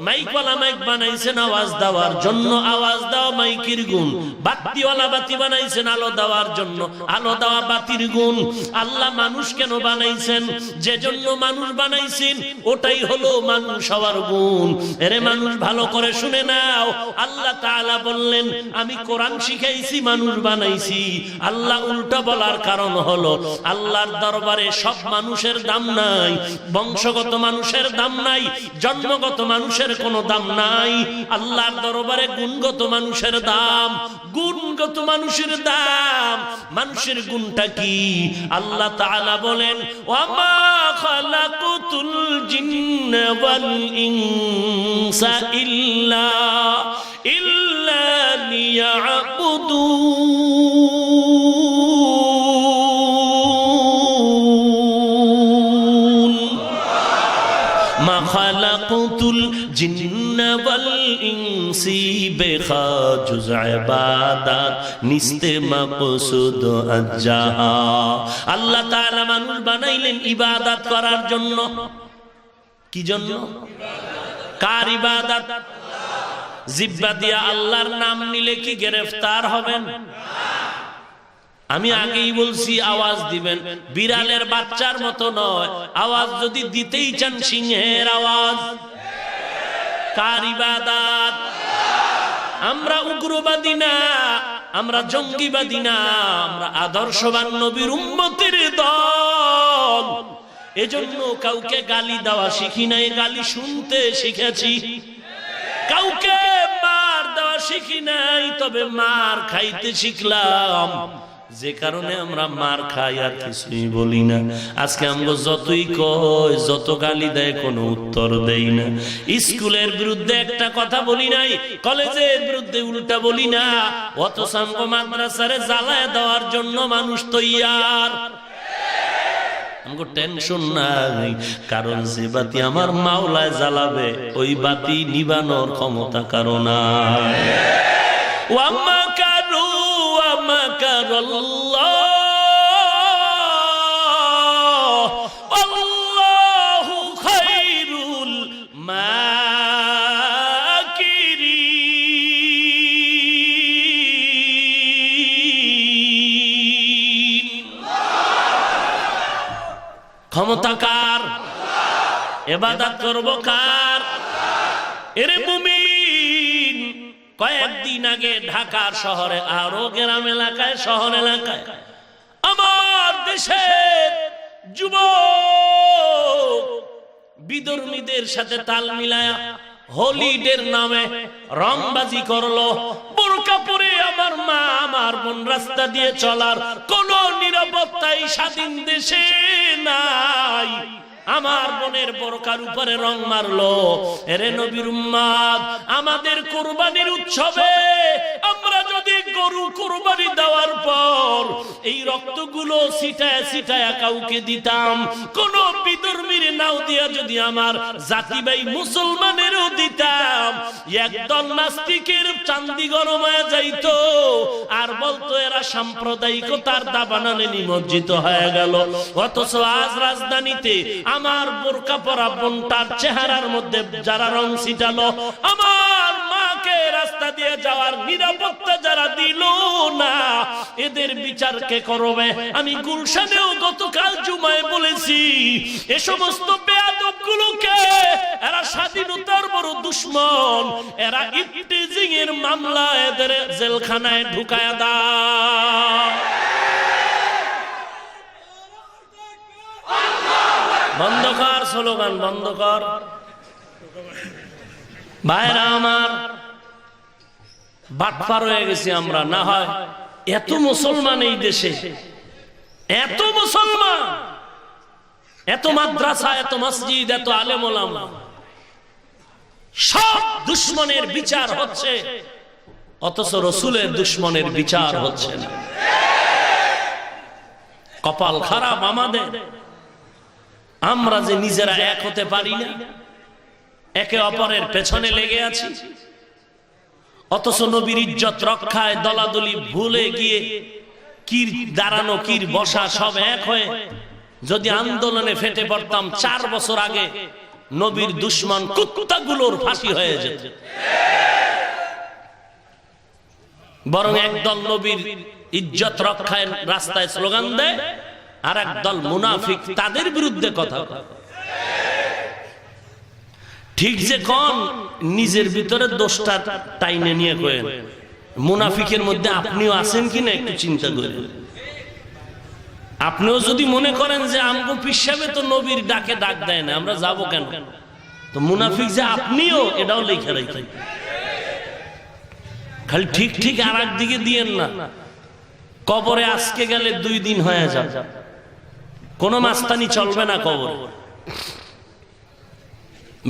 মাইকওয়ালা মাইক বানাইছেন আওয়াজ দেওয়ার জন্য, আওয়াজ দেওয়া মাইকের গুণ। বাতিওয়ালা বাতি বানাইছেন আলো দেওয়ার জন্য, আলো দেওয়া বাতির গুণ। আল্লাহ মানুষ কেন বানাইছেন? যে জন্য মানুষ বানাইছেন ওটাই হলো মানুষ হওয়ার গুণ। এরে মানুষ, ভালো করে শুনে নাও। আল্লাহ তাআলা বললেন, আমি কোরআন শিখাইছি, মানুষ বানাইছি। আল্লাহ উল্টা বলার কারণ হলো, আল্লাহর দরবারে সব মানুষের দাম নাই, বংশগত মানুষের দাম নাই, জন্মগত মানুষের কোনো দাম নাই। আল্লাহর দরবারে গুণগত মানুষের দাম। গুণগত মানুষের দাম। মানুষের গুণটা কি? আল্লাহ তাআলা বলেন, ওয়ামা খালাকুতুল জিন্না ওয়াল ইনসা ইল্লা লিয়াবুদুন। মা খালাকুতুল জিন্না ওয়াল ইনসি বেখাজুজ ইবাদাত নিস্তে মাকসুদ আজ্জাহা। আল্লাহ তাআলা মানুষ বানাইলেন ইবাদত করার জন্য। কি জন্য? কার ইবাদত? জিহ্বা দিয়া আল্লাহর নাম নিলে কি গ্রেফতার হবেন? আমি আগেই বলছি, আওয়াজ দিবেন বিড়ালের বাচ্চার মতো নয়। আওয়াজ যদি দিতেই চান, সিংহের আওয়াজ। কার ইবাদত? আমরা উগ্রবাদী না, আমরা জঙ্গিবাদী না, আমরা আদর্শবান নবীর উম্মতের দল। এজন্য কাউকে গালি দেওয়া শিখি নাই, গালি শুনতে শিখেছি। কাউকে মার দেওয়া শিখি নাই, তবে মার খাইতে শিখলাম। যে কারণে আমরা মার খাই আর কিছুই বলি না। আজকে আমরা যতই কই, যত গালি দেয়, কোনো উত্তর দেই না। স্কুলের বিরুদ্ধে একটা কথা বলি নাই, কলেজের বিরুদ্ধে উল্টা বলি না। অথচ আমরা মাদ্রাসারে জ্বালায় দেওয়ার জন্য মানুষ তৈয়ার। আমাকে টেনশন নাই, কারণ যে বাতি আমার মাওলায় জ্বালাবে, ওই বাতি নিবানোর ক্ষমতা কারো নাই। ওয়াম্মা কারু ওয়াম্মা কারাল্লাহ আল্লাহু খায়রুল মাকিরিন। ক্ষমতা কার? ইবাদত করব কার? এরে মুমিন, কয়েকদিন আগে ঢাকার শহরে আরো গ্রাম এলাকায় শহর এলাকায় আমার দেশের যুবক বিধর্মীদের সাথে তাল মিলায়া হোলিডের নামে রংবাজি করলো। বোরকা পরে আমার মা আমার বোন রাস্তা দিয়ে চলার কোন নিরাপত্তাই স্বাধীন দেশে নাই। আমার বোনের বোরকার উপরে রং মারলো। এরে নবীর উম্মত, আমাদের কুরবানির উৎসবে আমরা যদি গরু কুরবানি দেওয়ার পর এই রক্তগুলো ছিটায় ছিটায় কাউকে দিতাম, কোন বিধর্মীর নাও দিয়া যদি আমার জাতি ভাই মুসলমানেরও দিতাম, একদল নাস্তিকের চান্দি গরম হয়ে যাইতো আর বলতো এরা সাম্প্রদায়িকতার দাবানলে নিমজ্জিত হয়ে গেল। অথচ আজ রাজধানীতে আমার বোরকা পরা বোনটার চেহারার মধ্যে যারা রং ছিটালো, আমার মাকে রাস্তা দিয়ে যাওয়ার নিরাপত্তা যারা দিল না, এদের বিচার কে করবে? আমি গুলশানেও গতকাল জুমায় বলেছি, এ সমস্ত বেয়াদবগুলোকে, এরা স্বাধীনতার বড় দুশ্মন, এরা ইফটিজিং এর মামলা এদের জেলখানায় ঢুকায় দাও। বন্ধ কর স্লোগান, বন্ধ কর। ভাইরা আমার, বাটপার হয়ে গেছি আমরা। না হয় এত মুসলমান এই দেশে, এত মুসলমান, এত মাদ্রাসা, এত মসজিদ, এত আলেম ওলামা, সব দুশ্মনের বিচার হচ্ছে, অথচ রসুলের দুশ্মনের বিচার হচ্ছে না। কপাল খারাপ আমাদের, আমরা যে নিজেরা এক হতে পারি না, একে অপরের পেছনে লেগে আছি। অথচ নবীর ইজ্জত রক্ষায় দলাদলি ভুলে গিয়ে কির দাঁড়ানো কির বসা সব এক হয়ে যদি আন্দোলনে ফেটে পড়তাম, 4 বছর আগে নবীর দুশ্মন কুত্তাগুলোর ফাঁসি হয়ে যেত। বরং একদল নবীর ইজ্জত রক্ষায় রাস্তায় স্লোগান দেয়, আর একদল মুনাফিক তাদের বিরুদ্ধে কথা। ঠিক যে কোন নিজের ভিতরে দোষটা টাইনে নিয়ে কয়েন, মুনাফিকের মধ্যে আপনিও আছেন কিনা একটু চিন্তা করেন। আপনিও যদি মনে করেন যে আমগো পিসাবে তো নবীর ডাকে ডাক দেয় না, আমরা যাব কেন, তো মুনাফিক যে আপনিও, এটাও লেখা রাখেন। খালি ঠিক ঠিক আর একদিকে দিয়েন না। কবরে আজকে গেলে 2 দিন হয়ে যায়, কোন মাস্তানি চলবে না কবর।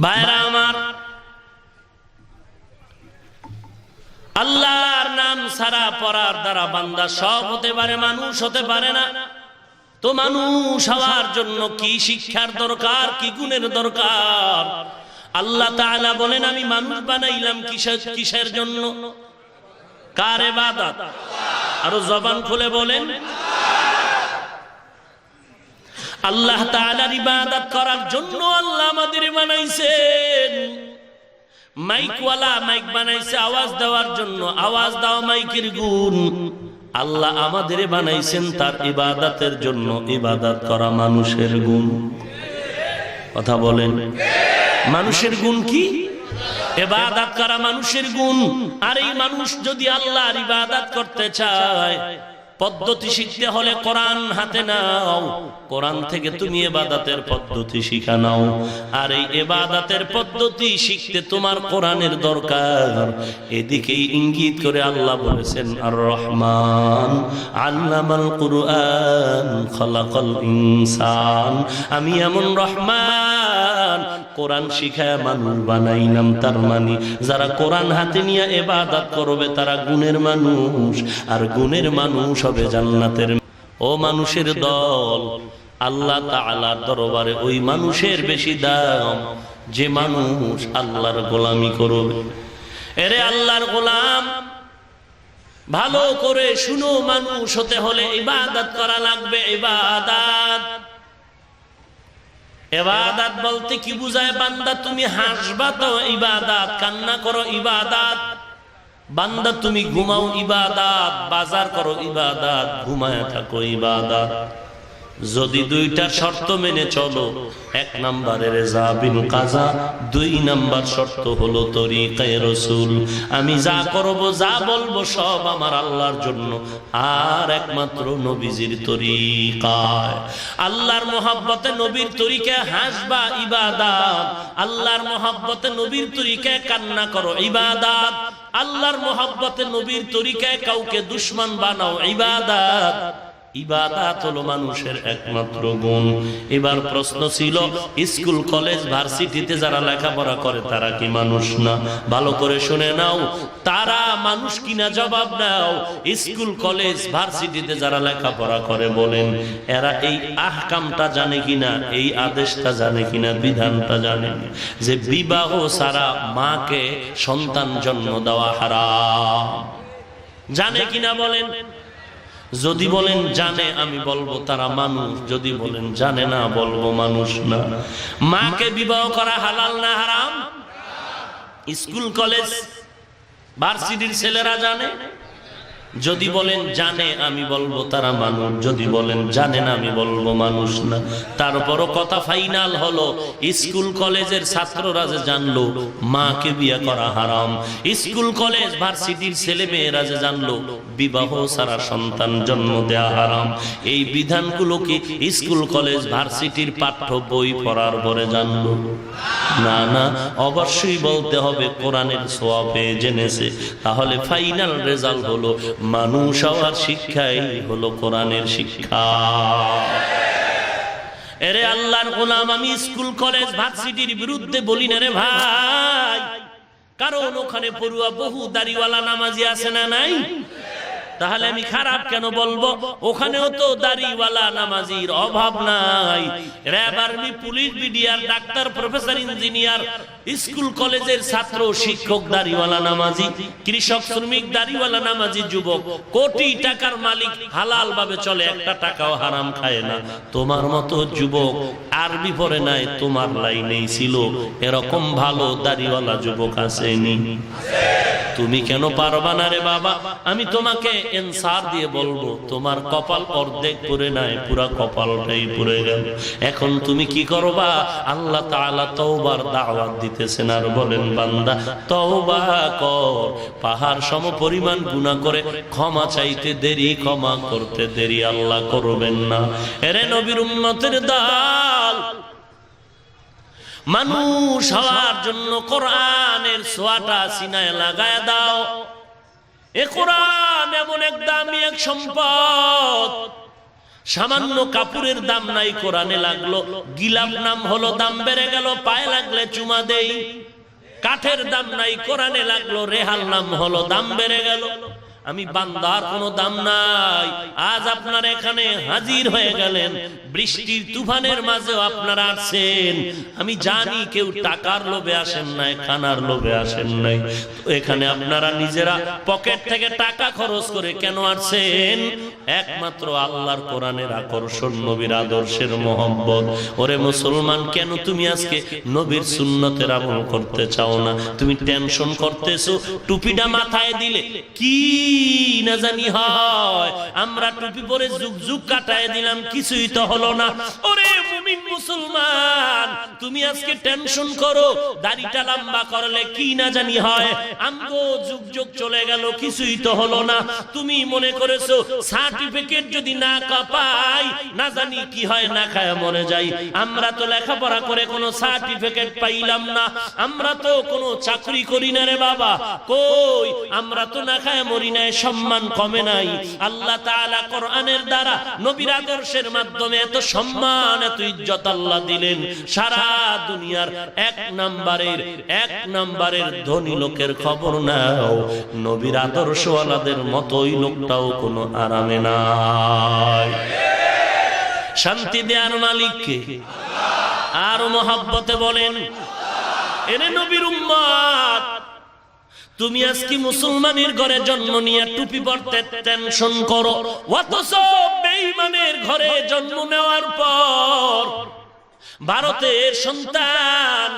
ভাইরা আমার, আল্লাহর নাম সারা পড়ার দ্বারা বান্দা সব হতে পারে, মানুষ হতে পারে না। তো মানুষ হওয়ার জন্য কি শিক্ষার দরকার, কি গুণের দরকার? আল্লাহ তাআলা বলেন, আমি মানুষ বানাইলাম কিসের জন্য? কার ইবাদত? আরো জবান খুলে বলেন। আল্লাহ তাআলার ইবাদত করার জন্য আল্লাহ আমাদের বানাইছেন। মাইকওয়ালা মাইক বানাইছে আওয়াজ দেওয়ার জন্য, আওয়াজ দেওয়া মাইকের গুণ। আল্লাহ আমাদের বানাইছেন তার ইবাদতের জন্য, ইবাদত করা মানুষের গুণ। কথা বলেন, মানুষের গুণ কি? ইবাদত করা মানুষের গুণ। আর এই মানুষ যদি আল্লাহর ইবাদত করতে চায়, পদ্ধতি শিখতে হলে কোরআন হাতে নাও, কোরআন থেকে তুমি ইবাদতের পদ্ধতি শিখা নাও। আর এই ইবাদতের পদ্ধতি শিখতে তোমার কোরআনের দরকার। এদিকেই ইঙ্গিত করে আল্লাহ বলেছেন, আর রহমান আল্লামাল কুরআন খালাকাল ইনসান। আমি এমন রহমান, কোরআন শিখায় মানুষ বানাইলাম। তার মানে যারা কোরআন হাতে নিয়ে ইবাদত করবে তারা গুণের মানুষ, আর গুণের মানুষ হবে জান্নাতের। ও মানুষের দল, আল্লাহ তাআলার দরবারে ওই মানুষের বেশি দাম যে মানুষ আল্লাহর গোলামি করবে। এরে আল্লাহর গোলাম, ভালো করে শুনো, মানুষ হতে হলে ইবাদত করা লাগবে। ইবাদত, ইবাদত বলতে কি বুঝায়? বান্দা তুমি হাসবা তো ইবাদত, কান্না করো ইবাদত। বান্দা তুমি ঘুমাও ইবাদত, বাজার করো ইবাদত, ঘুমায় থাকো ইবাদত। যদি দুইটা শর্ত মেনে চলো, এক নম্বরে রেজা বিন কাজা, দুই নম্বর শর্ত হলো তরিকায়ে রাসূল। আমি যা করব, যা বলবো সব আমার আল্লাহর জন্য আর একমাত্র নবীজির তরিকায়। আল্লাহর মহব্বতে নবীর তরিকায় হাসবা ইবাদত, আল্লাহর মহব্বতে নবীর তরিকায় কান্না করো ইবাদত, আল্লাহর মহব্বতে নবীর তরিকায় কাউকে দুশমন বানাও ইবাদত। ইবাদত হলো মানুষের একমাত্র গুণ। এবার প্রশ্ন ছিল, স্কুল কলেজ ভার্সিটিতে যারা লেখাপড়া করে তারা কি মানুষ না? ভালো করে শুনে নাও, তারা মানুষ কিনা জবাব দাও। স্কুল কলেজ ভার্সিটিতে যারা লেখাপড়া করে বলেন, এরা এই আহকামটা জানে কিনা, এই আদেশটা জানে কিনা, বিধানটা জানে যে বিবাহ ছাড়া মাকে সন্তান জন্ম দেওয়া হারাম? জানে কিনা বলেন? যদি বলেন জানে, আমি বলবো তারা মানুষ। যদি বলেন জানে না, বলবো মানুষ না। মাকে বিবাহ করা হালাল না হারাম? স্কুল কলেজ ভার্সিটির ছেলেরা জানে? যদি বলেন জানে, আমি বলবো তারা মানুষ। যদি বলেন জানে না, আমি বলবো মানুষ না। তারপরও কথা ফাইনাল হলো, স্কুল কলেজের ছাত্ররা যে জানলো মাকে বিয়ে করা হারাম, স্কুল কলেজ ভার্সিটির ছেলে মেয়েরা যে জানলো বিবাহ ছাড়া সন্তান জন্ম দেয়া হারাম, এই বিধানগুলো কি স্কুল কলেজ ভার্সিটির পাঠ্য বই পড়ার পরে জানলো? না না, অবশ্যই বলতে হবে কোরআনের ছোঁয়া পেয়ে জেনেছে। তাহলে ফাইনাল রেজাল্ট হলো মানুষ হওয়ার শিক্ষাই হলো কোরআনের শিক্ষা। এরে আল্লাহর গোলাম, আমি স্কুল কলেজ ভার্সিটির বিরুদ্ধে বলি না রে ভাই, কারণ ওখানে পড়ুয়া বহু দাড়িওয়ালা নামাজি আছে না নাই? তাহলে আমি খারাপ কেন বলবো? ওখানেও তো দাড়িওয়ালা নামাজির অভাব নাই। RAB, army, police, BDR, doctor, professor, engineer, school কলেজের ছাত্র, শিক্ষক দাড়িওয়ালা নামাজি, কৃষক, শ্রমিক দাড়িওয়ালা নামাজি, যুবক, কোটি টাকার মালিক, হালাল ভাবে চলে, একটা টাকাও হারাম খায় না। তোমার মতো যুবক আরবি পড়ে নাই, তোমার লাইনেই ছিল, এরকম ভালো দাড়িওয়ালা যুবক আসেনি? তুমি কেন পারবা না রে বাবা? আমি তোমাকে এনসার দিয়ে বলবো, তোমার কপাল অর্ধেক পুরে নাই, পুরা কপালটাই পুরে গেল। এখন তুমি কি করবা? আল্লাহ তাআলা তওবার দাওয়াত দিতেছেন আর বলেন, বান্দা তওবা কর। পাহাড় সম পরিমাণ গুনাহ করে ক্ষমা চাইতে দেরি, ক্ষমা করতে দেরি আল্লাহ করবেন না। এরে নবীর উম্মতের দল, মানুষ হওয়ার জন্য কোরআনের ছোঁয়াটা সিনায় লাগায় দাও। এ কোরআন এমন এক দামি এক সম্পদ, সামান্য কাপড়ের দাম নাই, কোরআনে লাগলো গিলাপ নাম হলো, দাম বেড়ে গেল, পায়ে লাগলে চুমা দেই। কাঠের দাম নাই, কোরআনে লাগলো রেহাল নাম হলো, দাম বেড়ে গেল। আমি বান্দার কোনো দাম নাই। আজ আপনারা এখানে হাজির হয়ে গেলেন, বৃষ্টির তুফানের মাঝেও আপনারা আসেন। আমি জানি কেউ টাকার লোভে আসেন নাই, খানার লোভে আসেন নাই। এখানে আপনারা নিজেরা পকেট থেকে টাকা খরচ করে কেন আসেন? একমাত্র আল্লাহর কোরআনের আকর্ষণ, নবীর আদর্শের মহব্বত। ওরে মুসলমান, কেন তুমি আজকে নবীর সুন্নতের আমল করতে চাও না? তুমি টেনশন করতেছো, টুপিটা মাথায় দিলে কি না জানি হয়, আমরা টুপি পরে যুগ যুগ কাটায় দিলাম, কিছুই তো হলো না। ওরে মুমিন মুসলমান, তুমি আজকে টেনশন করো, দাড়িটা লম্বা করলে কি না জানি হয়, আমগো যুগ যুগ চলে গেল, কিছুই তো হলো না। তুমি মনে করেছো সার্টিফিকেট যদি না পাই না জানি কি হয়, না খায় মরে যাই। আমরা তো লেখাপড়া করে কোনো সার্টিফিকেট পাইলাম না, আমরা তো কোনো চাকরি করি না রে বাবা, কই আমরা তো না খায় মরি নাই, সম্মান কমে নাই। আল্লাহ তাআলা কোরআনের দ্বারা, নবীর আদর্শের মাধ্যমে এত সম্মান, এত ইজ্জত আল্লাহ দিলেন। সারা দুনিয়ার এক নাম্বারের ধনী লোকের খবর নাও, নবীর আদর্শওয়ালাদের মতোই লোকটাও কোনো আরামে নাই। শান্তি দেয়ার মালিক কে? আর মহব্বতে বলেন, এনে নবীর উম্মত, তুমি আজকে মুসলমানের ঘরে জন্ম নিয়ে টুপি পরতে টেনশন করো, অথচ বেঈমানের ঘরে জন্ম নেওয়ার পর ভারতের সন্তান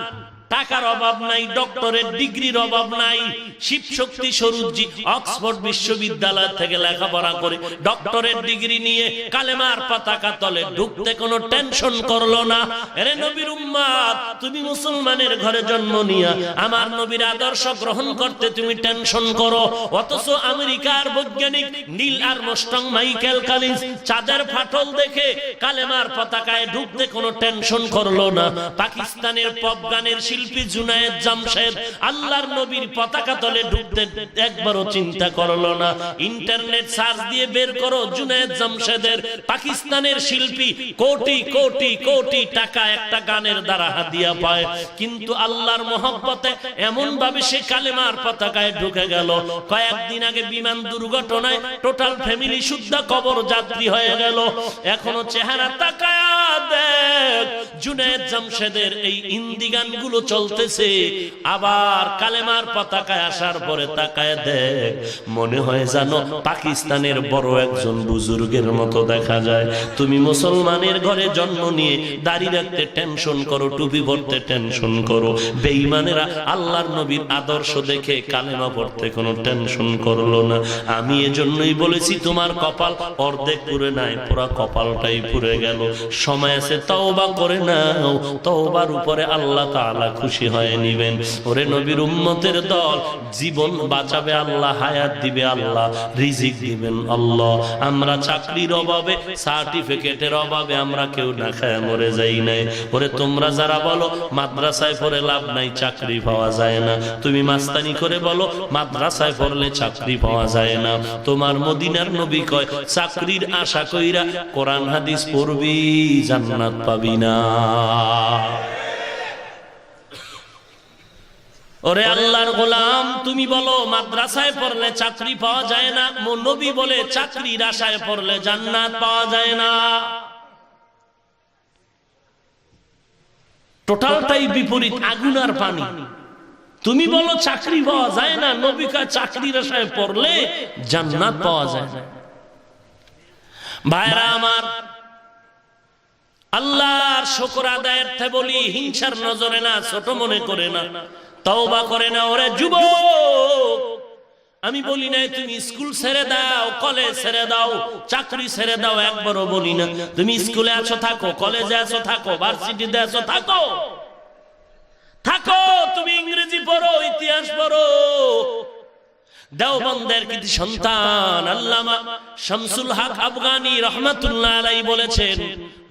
টাকার অভাব নাই, ডক্টরের ডিগ্রির অভাব নাই। শিবশক্তি স্বরূপজি অক্সফোর্ড বিশ্ববিদ্যালয় থেকে লেখাপড়া করে ডক্টরের ডিগ্রি নিয়ে কালেমার পতাকা তলে ঢুকতে কোনো টেনশন করলো না। আরে নবীর উম্মত, তুমি মুসলমানের ঘরে জন্ম নিয়া আমার নবীর আদর্শ গ্রহণ করতে তুমি টেনশন করো, অথচ আমেরিকার বৈজ্ঞানিক নীল আর্মস্ট্রং মাইকেল কলিন্স চাঁদের ফাটল দেখে কালেমার পতাকায় ঢুকতে কোনো টেনশন করলো না। পাকিস্তানের পপ গানের শিল্পী জুনায়েদ জামশেদ আল্লাহর নবীর পতাকা তলে ঢুকতে একবারও চিন্তা করলো না। ইন্টারনেট সার্চ দিয়ে বের করো জুনায়েদ জামশেদের পাকিস্তানের শিল্পী কোটি কোটি কোটি টাকা একটা গানের দ্বারা হাদিয়া পায়, কিন্তু আল্লাহর মহব্বতে এমন ভাবে সে কালেমার পতাকায় ঢুকে গেল। কয়েকদিন আগে বিমান দুর্ঘটনায় টোটাল ফ্যামিলি শুদ্ধ কবর যাত্রী হয়ে গেল। এখনো চেহারা তাকায়া দেখ, জুনায়েদ জামশেদের এই হিন্দি গানগুলো চলতেছে, আবার কালেমার পতাকায় আসার পরে তাকায় দেখ, মনে হয় জানো পাকিস্তানের বড় একজন বুজুর্গের মতো দেখা যায়। তুমি মুসলমানের ঘরে জন্ম নিয়ে দাড়ি রাখতে টেনশন করো, টুপি পরতে টেনশন করো, বেঈমানেরা আল্লাহর নবীর আদর্শ দেখে কালেমা পড়তে কোনো টেনশন করলো না। আমি এজন্যই বলেছি তোমার কপাল অর্ধেক পুরে নাই, পুরা কপালটাই পুরে গেল। সময় আছে তওবা করে নাও, তওবার উপরে আল্লাহ তাআলা খুশি হয়ে নিবেন। ওরে নবীর উম্মতের দল, জীবন বাঁচাবে আল্লাহ, হায়াত দিবে আল্লাহ, রিজিক দিবেন আল্লাহ। আমরা চাকরির অভাবে, সার্টিফিকেটের অভাবে আমরা কেউ না খায় মরে যাই নাই। ওরে তোমরা যারা বলো মাদ্রাসায় পড়ে লাভ নাই, চাকরি পাওয়া যায় না, তুমি মাস্তানি করে বলো মাদ্রাসায় পড়লে চাকরি পাওয়া যায় না। তোমার মদিনার নবী কয় চাকরির আশা কইরা কোরআন হাদিস পড়বি, জান্নাত পাবি না। ওরে আল্লাহর গোলাম, তুমি বলো মাদ্রাসায় পড়লে চাকরি পাওয়া যায় না, নবী বলে চাকরির আশায় পড়লে জান্নাত পাওয়া যায় না। টোটালটাই বিপরীত, আগুন আর পানি। তুমি বলো চাকরি পাওয়া যায় না, নবী কয় চাকরির আশায় পড়লে জান্নাত পাওয়া যায় না। ভাইরা আমার, আল্লাহর শুকর আদায়ের থেকে বলি, হিংসার নজরে না, ছোট মনে করে না, তওবা করে না। ওরে যুবক, আমি বলি না তুমি স্কুল ছেড়ে দাও, কলেজ ছেড়ে দাও, চাকরি ছেড়ে দাও, একবারও বলি না। তুমি স্কুলে আছো থাকো, কলেজে আছো থাকো, ভার্সিটিতে আছো থাকো, থাকো। তুমি ইংরেজি পড়ো, ইতিহাস পড়ো। দেওবন্দের কৃতি সন্তান আল্লামা শামসুল হক আফগানি রহমাতুল্লাহ আলাইহি বলেছেন,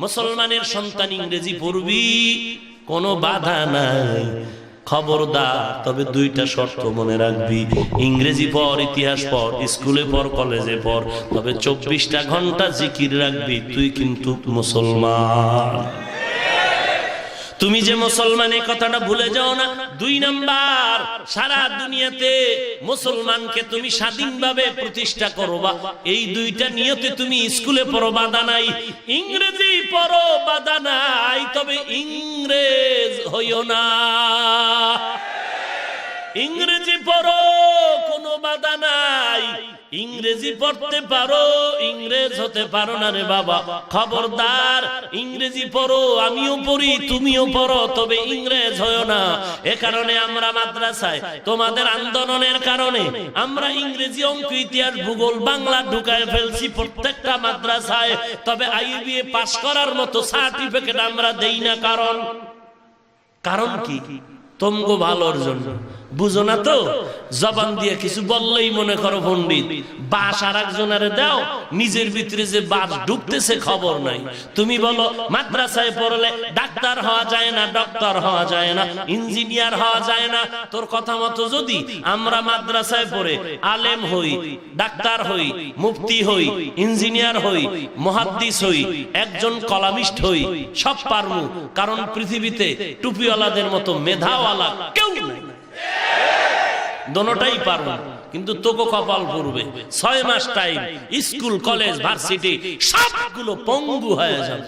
মুসলমানের সন্তান ইংরেজি পড়বি, কোনো বাধা নাই, খবরদার, তবে দুইটা শর্ত মনে রাখবি, ইংরেজি পড়, ইতিহাস পড়, স্কুলে পড়, কলেজে পড়, তবে 24টা ঘন্টা জিকির রাখবি, তুই কিন্তু মুসলমান। তুমি যে মুসলমান, এই কথাটা ভুলে যাও না। 2 নাম্বার, সারা দুনিয়াতে মুসলমানকে তুমি স্বাধীনভাবে প্রতিষ্ঠা করবা, এই 2টা নিয়তে তুমি স্কুলে পড়ো, বাধা নাই, ইংরেজি পড়ো, বাধা নাই, তবে ইংরেজ হইও না। ইংরেজি পড়ো, কোনো বাধা নাই, ইংরেজি পড়তে পারো, ইংরেজ হতে পারো না রে বাবা। খবরদার, ইংরেজি পড়ো, আমিও পড়ি, তুমিও পড়ো, তবে ইংরেজ হয়ো না। এ কারণে আমরা মাদ্রাসায় তোমাদের আন্দোলনের কারণে আমরা ইংরেজি, অঙ্ক, ইতিহাস, ভূগোল, বাংলা ঢুকায় ফেলছি প্রত্যেকটা মাদ্রাসায়, তবে আইবিএ পাস করার মতো সার্টিফিকেট আমরা দেই না। কারণ কি? তোমগো ভালোর জন্য। বুঝো না তো, জবান দিয়ে কিছু বললেই মনে করো পণ্ডিত, বাস আর একজনের দাও, নিজের ভিতরে যে বাস ঢুকতেছে খবর নাই। তুমি বলো মাদ্রাসায় পড়লে ডাক্তার হওয়া যায় না, ডক্টর হওয়া যায় না, ইঞ্জিনিয়ার হওয়া যায় না। তোর কথা মতো যদি আমরা মাদ্রাসায় পড়ে আলেম হই, ডাক্তার হই, মুফতি হই, ইঞ্জিনিয়ার হই, মুহাদ্দিস হই, একজন কলামিস্ট হই, সব পারমু, কারণ পৃথিবীতে টুপিওয়ালাদের মতো মেধাওয়ালা কেউ নাই, দোনোটাই পারবো। কিন্তু তোকে কপাল পড়বে 6 মাস টাইম, স্কুল, কলেজ, ভার্সিটি সবগুলো পঙ্গু হয়ে যাবে।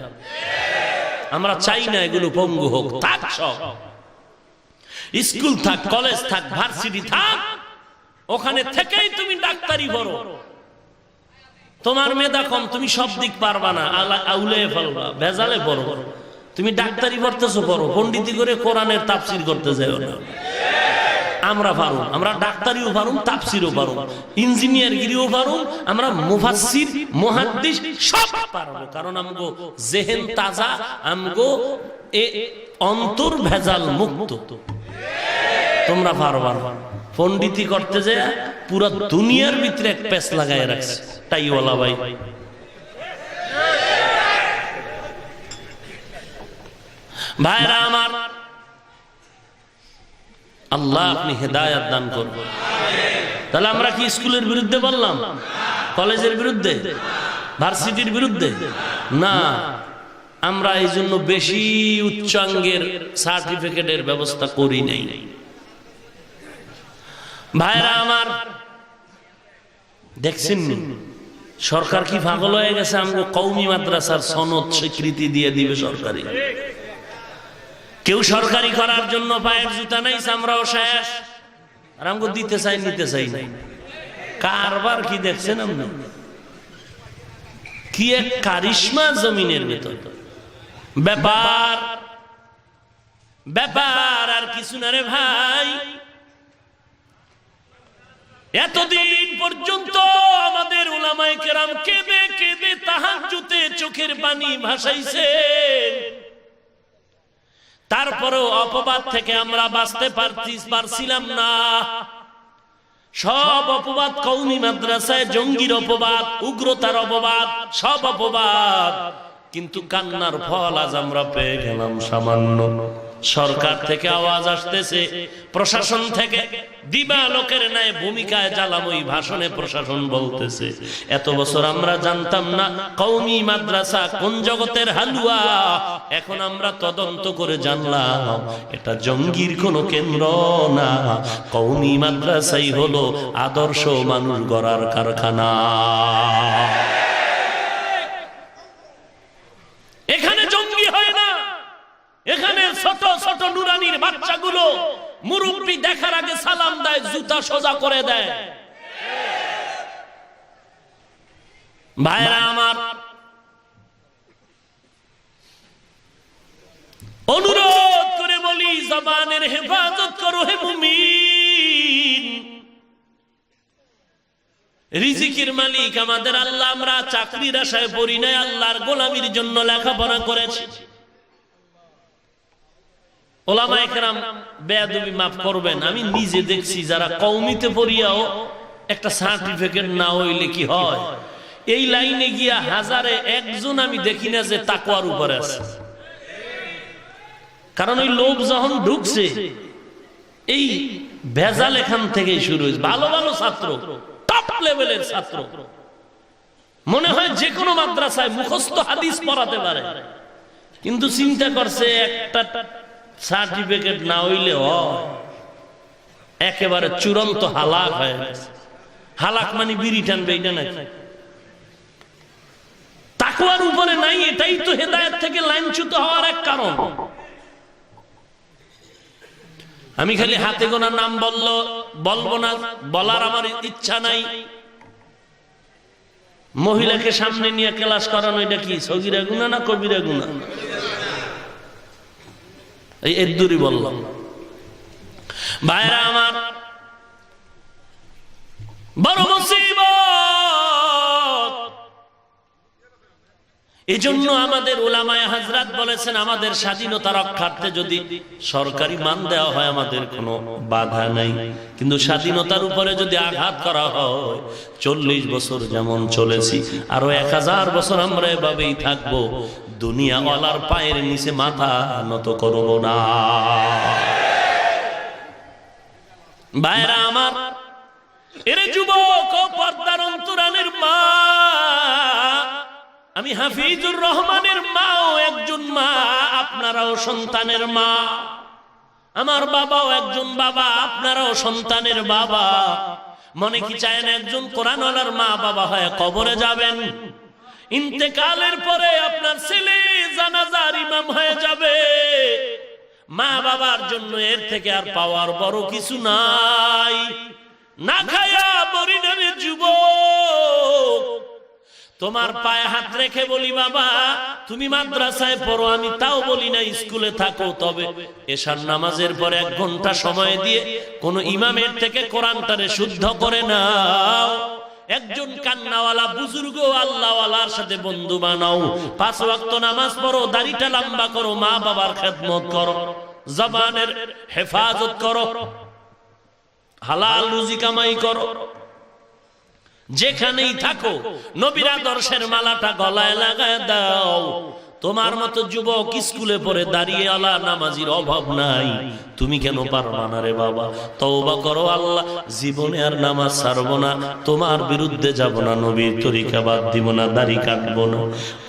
আমরা চাই না এগুলো পঙ্গু হোক, থাক সব। স্কুল থাক, কলেজ থাক, ভার্সিটি থাক, ওখানে থেকেই তুমি ডাক্তারি পড়ো। তোমার মেধা কম, তুমি সব দিক পারবা না, আউলে ফেলবা, ভেজালে পড়ো। তুমি ডাক্তারি পড়তেছো পড়ো, পণ্ডিতি করে কোরআনের তাফসীর করতে যাও না। আমরা পারুম, আমরা ডাক্তারিও পারুম, তাফসীরও পারুম, ইঞ্জিনিয়ার গিরিও পারুম, আমরা মুফাসসির মুহাদ্দিস সব পারবো, কারণ আমগো জেহেন তাজা, আমগো অন্তর ভেজাল মুক্ত। তোমরা পারবা না। পণ্ডিতি করতে যায় পুরো দুনিয়ার ভিতরে এক পেস লাগায় রাখছে টাইওয়ালা ভাই। ভাইরা আমার, আল্লাহ আপনি হেদায়েত দান করবেন। তাহলে আমরা কি স্কুলের বিরুদ্ধে বললাম, কলেজের বিরুদ্ধে, ভার্সিটির বিরুদ্ধে না? আমরা এই জন্য বেশি উচ্চাঙ্গের সার্টিফিকেটের ব্যবস্থা করি নাই। ভাইরা আমার, দেখছেন সরকার কি পাগল হয়ে গেছে? আমগো কওমি মাদ্রাসার সনদ স্বীকৃতি দিয়ে দিবে সরকারি। কেউ সরকারি করার জন্য পায়ের জুতা নাই, আমরাও শেষ। আর আমগো দিতে চাই, নিতে চাই নাই। কারবার কি দেখছেন আপনি? কি এক কারিশমা জমিনের ভেতর। ব্যাপার ব্যাপার আর কিছু না রে ভাই। এতদিন পর্যন্ত আমাদের উলামায়ে কেরাম কেঁদে কেঁদে তাহাজ্জুদে চোখের পানি ভাসাইছেন, তারপরেও অপবাদ থেকে আমরা বাঁচতে পারছিলাম না। সব অপবাদ কওমি মাদ্রাসায়, জঙ্গির অপবাদ, উগ্রতার অপবাদ, সব অপবাদ। কিন্তু কান্নার ফল আজ আমরা পেয়ে গেলাম সামান্য। সরকার থেকে আওয়াজ আসতেছে, প্রশাসন থেকে দিবালোকের ন্যায় ভূমিকায় জ্বালাম ওই ভাষণে প্রশাসন বলতেছে, এত বছর আমরা জানতাম না কওমি মাদ্রাসা কোন জগতের হালুয়া। এখন আমরা তদন্ত করে জানলাম এটা জঙ্গির কোন কেন্দ্র না, কওমি মাদ্রাসাই হলো আদর্শ মানুষ গড়ার কারখানা। এখানে জঙ্গি হয় না, এখানে ছোট ছোট নুরানির বাচ্চাগুলো মুরব্বি দেখার আগে সালাম দেয়, জুতা সোজা করে দেয়। ভাইরা আমার, অনুরোধ করে বলি, জবানের হেফাজত করো হে মুমিন। রিজিকের মালিক আমাদের আল্লাহ। আমরা চাকরির আশায় পড়ি নাই, আল্লাহর গোলামির জন্য লেখাপড়া করেছি। ওলামায়ে কেরাম বেয়াদবি মাফ করবেন, আমি নিজে দেখছি যারা কওমিতে পড়িয়াও একটা সার্টিফিকেট না হইলে কি হয়, এই লাইনে গিয়া হাজারে একজন আমি দেখি না যে তাকওয়ার উপরে আছে। কারণ ওই লোভ যখন ঢুকছে, এই ভেজাল এখান থেকেই শুরু হয়েছে। ভালো ভালো ছাত্র, টপ লেভেলের ছাত্র, মনে হয় যে কোনো মাদ্রাসায় মুখস্থ হাদিস পড়াতে পারে, কিন্তু চিন্তা করছে একটা সার্টিফিকেট না হইলে একেবারে চূড়ান্ত হালাক হয়ে গেছে। হালাক মানে বিড়ি টানবে, এটা না। তাকওয়ার উপরে নাই, এটাই তো হেদায়েত থেকে লাইনচ্যুত হওয়ার এক কারণ। আমি খালি হাতে গোনা নাম বলবো না, বলার আমার ইচ্ছা নাই। মহিলাকে সামনে নিয়ে ক্লাস করানো, এটা কি সগীরা গুনাহ না কবিরা গুনাহ? এই এর দূরই বললাম। ভাইরা আমার, বড় মুসিবত। এজন্য আমাদের উলামায়ে হাজরাত বলেছেন, আমাদের স্বাধীনতা রক্ষার্থে যদি সরকারি মান দেওয়া হয় আমাদের কোনো বাধা নাই, কিন্তু স্বাধীনতার উপরে যদি আঘাত করা হয়, 40 বছর যেমন চলেছি আরো 1000 বছর আমরা এভাবেই থাকবো। দুনিয়াওয়ালার পায়ের নিচে মাথা নত করব না। ভাইরা আমার, এরে যুবক ও পর্দার অন্তরালের মা, আমি হাফিজুর রহমানের মাও একজন মা, আপনারাও সন্তানের মা। আমার বাবাও একজন বাবা, আপনারাও সন্তানের বাবা। মনে কি চায় না একজন কোরআনওয়ালার মা বাবা হয়ে কবরে যাবেন? ইন্তেকালের পরে আপনার ছেলে জানাজার ইমাম হয়ে যাবে। মা বাবার জন্য এর থেকে আর পাওয়ার বড় কিছু নাই। না খায়া মরিনের যুবক, তোমার পায়ে হাত রেখে বলি বাবা তুমি মাদ্রাসায় পড়ো, আমি তাও বলি না স্কুলে থাকো, তবে এশার নামাজের পর 1 ঘন্টা সময় দিয়ে কোন ইমামের থেকে কোরআনটারে শুদ্ধ করে নাও। একজন কান্নাওয়ালা বুজুর্গ আল্লাহওয়ালার সাথে বন্ধু বানাও। 5 ওয়াক্ত নামাজ পড়ো, দাড়িটা লম্বা করো, মা বাবার খেদমত করো, জবানের হেফাজত করো, হালাল রুজি কামাই করো। যেখানেই থাকো নবীর আদর্শের মালাটা গলায় লাগায় দাও। তোমার মতো যুবক স্কুলে পড়ে দাঁড়িয়ে আলা নামাজির অভাব নাই, তুমি কেন পারবা না রে বাবা? তওবা করো, আল্লাহ জীবনে আর নামাজ ছাড়বো না, তোমার বিরুদ্ধে যাব না, নবীর তরিকা বাদ দিব না, দাড়ি কাটবো না।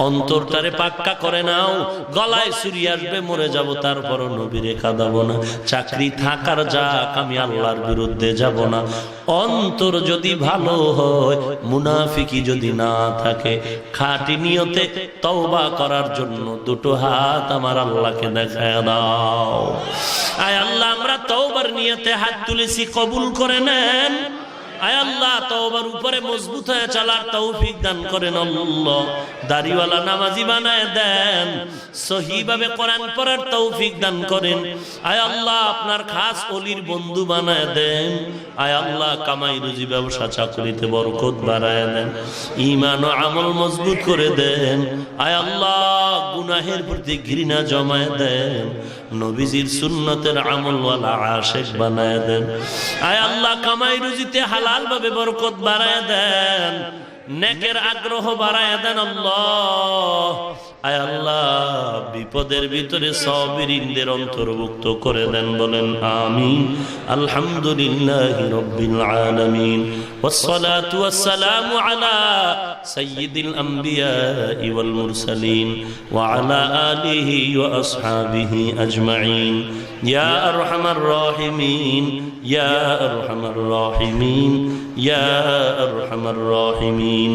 অন্তরটারে পাক্কা করে নাও। গলায় ছুরি আসবে, মরে যাব, তারপরও নবীরে কাঁদাবো না। চাকরি থাকার যাক, আমি আল্লাহর বিরুদ্ধে যাব না। অন্তর যদি ভালো হয়, মুনাফিকি যদি না থাকে, খাঁটি নিয়তে তওবা করার জন্য 2 হাত আমার আল্লাহকে দেখায় দাও। আয় আল্লাহ, আমরা তওবার নিয়তে হাত তুলেছি, কবুল করে নেন। আয় আল্লাহ, তওবার উপরে মজবুত হয়ে চলার তৌফিক দান করেন আল্লাহ। দাড়িওয়ালা নামাজি বানায় দেন, সহিভাবে কোরআন পড়ার তৌফিক দান করেন। আয় আল্লাহ, আপনার খাস ওলির বন্ধু বানায় দেন। আয় আল্লাহ, কামাই রুজি ব্যবসা চাকরিতে বরকত বাড়ায় দেন, ঈমান ও আমল মজবুত করে দেন। আয় আল্লাহ, গুনাহের প্রতি ঘৃণা জমায় দেন, নবীজির সুন্নতের আমলওয়ালা আশিক বানায় দেন। আয় আল্লাহ, কামাই রুজিতে হালাল ভাবে বরকত বাড়ায় দেন, নেকের আগ্রহ বাড়ায় দেন আল্লাহ। আয় আল্লাহ, বিপদের ভিতরে সাবিরিনদের অন্তর্ভুক্ত করে দেন, বলেন আমিন। আলহামদুলিল্লাহি রাব্বিল আলামিন, ওয়াসসালাতু ওয়াসসালামু আলা সাইয়্যিদিল আমবিয়াই ওয়াল মুরসালিন ওয়া আলা আলিহি ওয়া আসহাবিহি আজমাইন। ইয়া আরহামার রাহিমিন, ইয়া আরহামার রাহিমিন, ইয়া আরহামার রাহিমিন।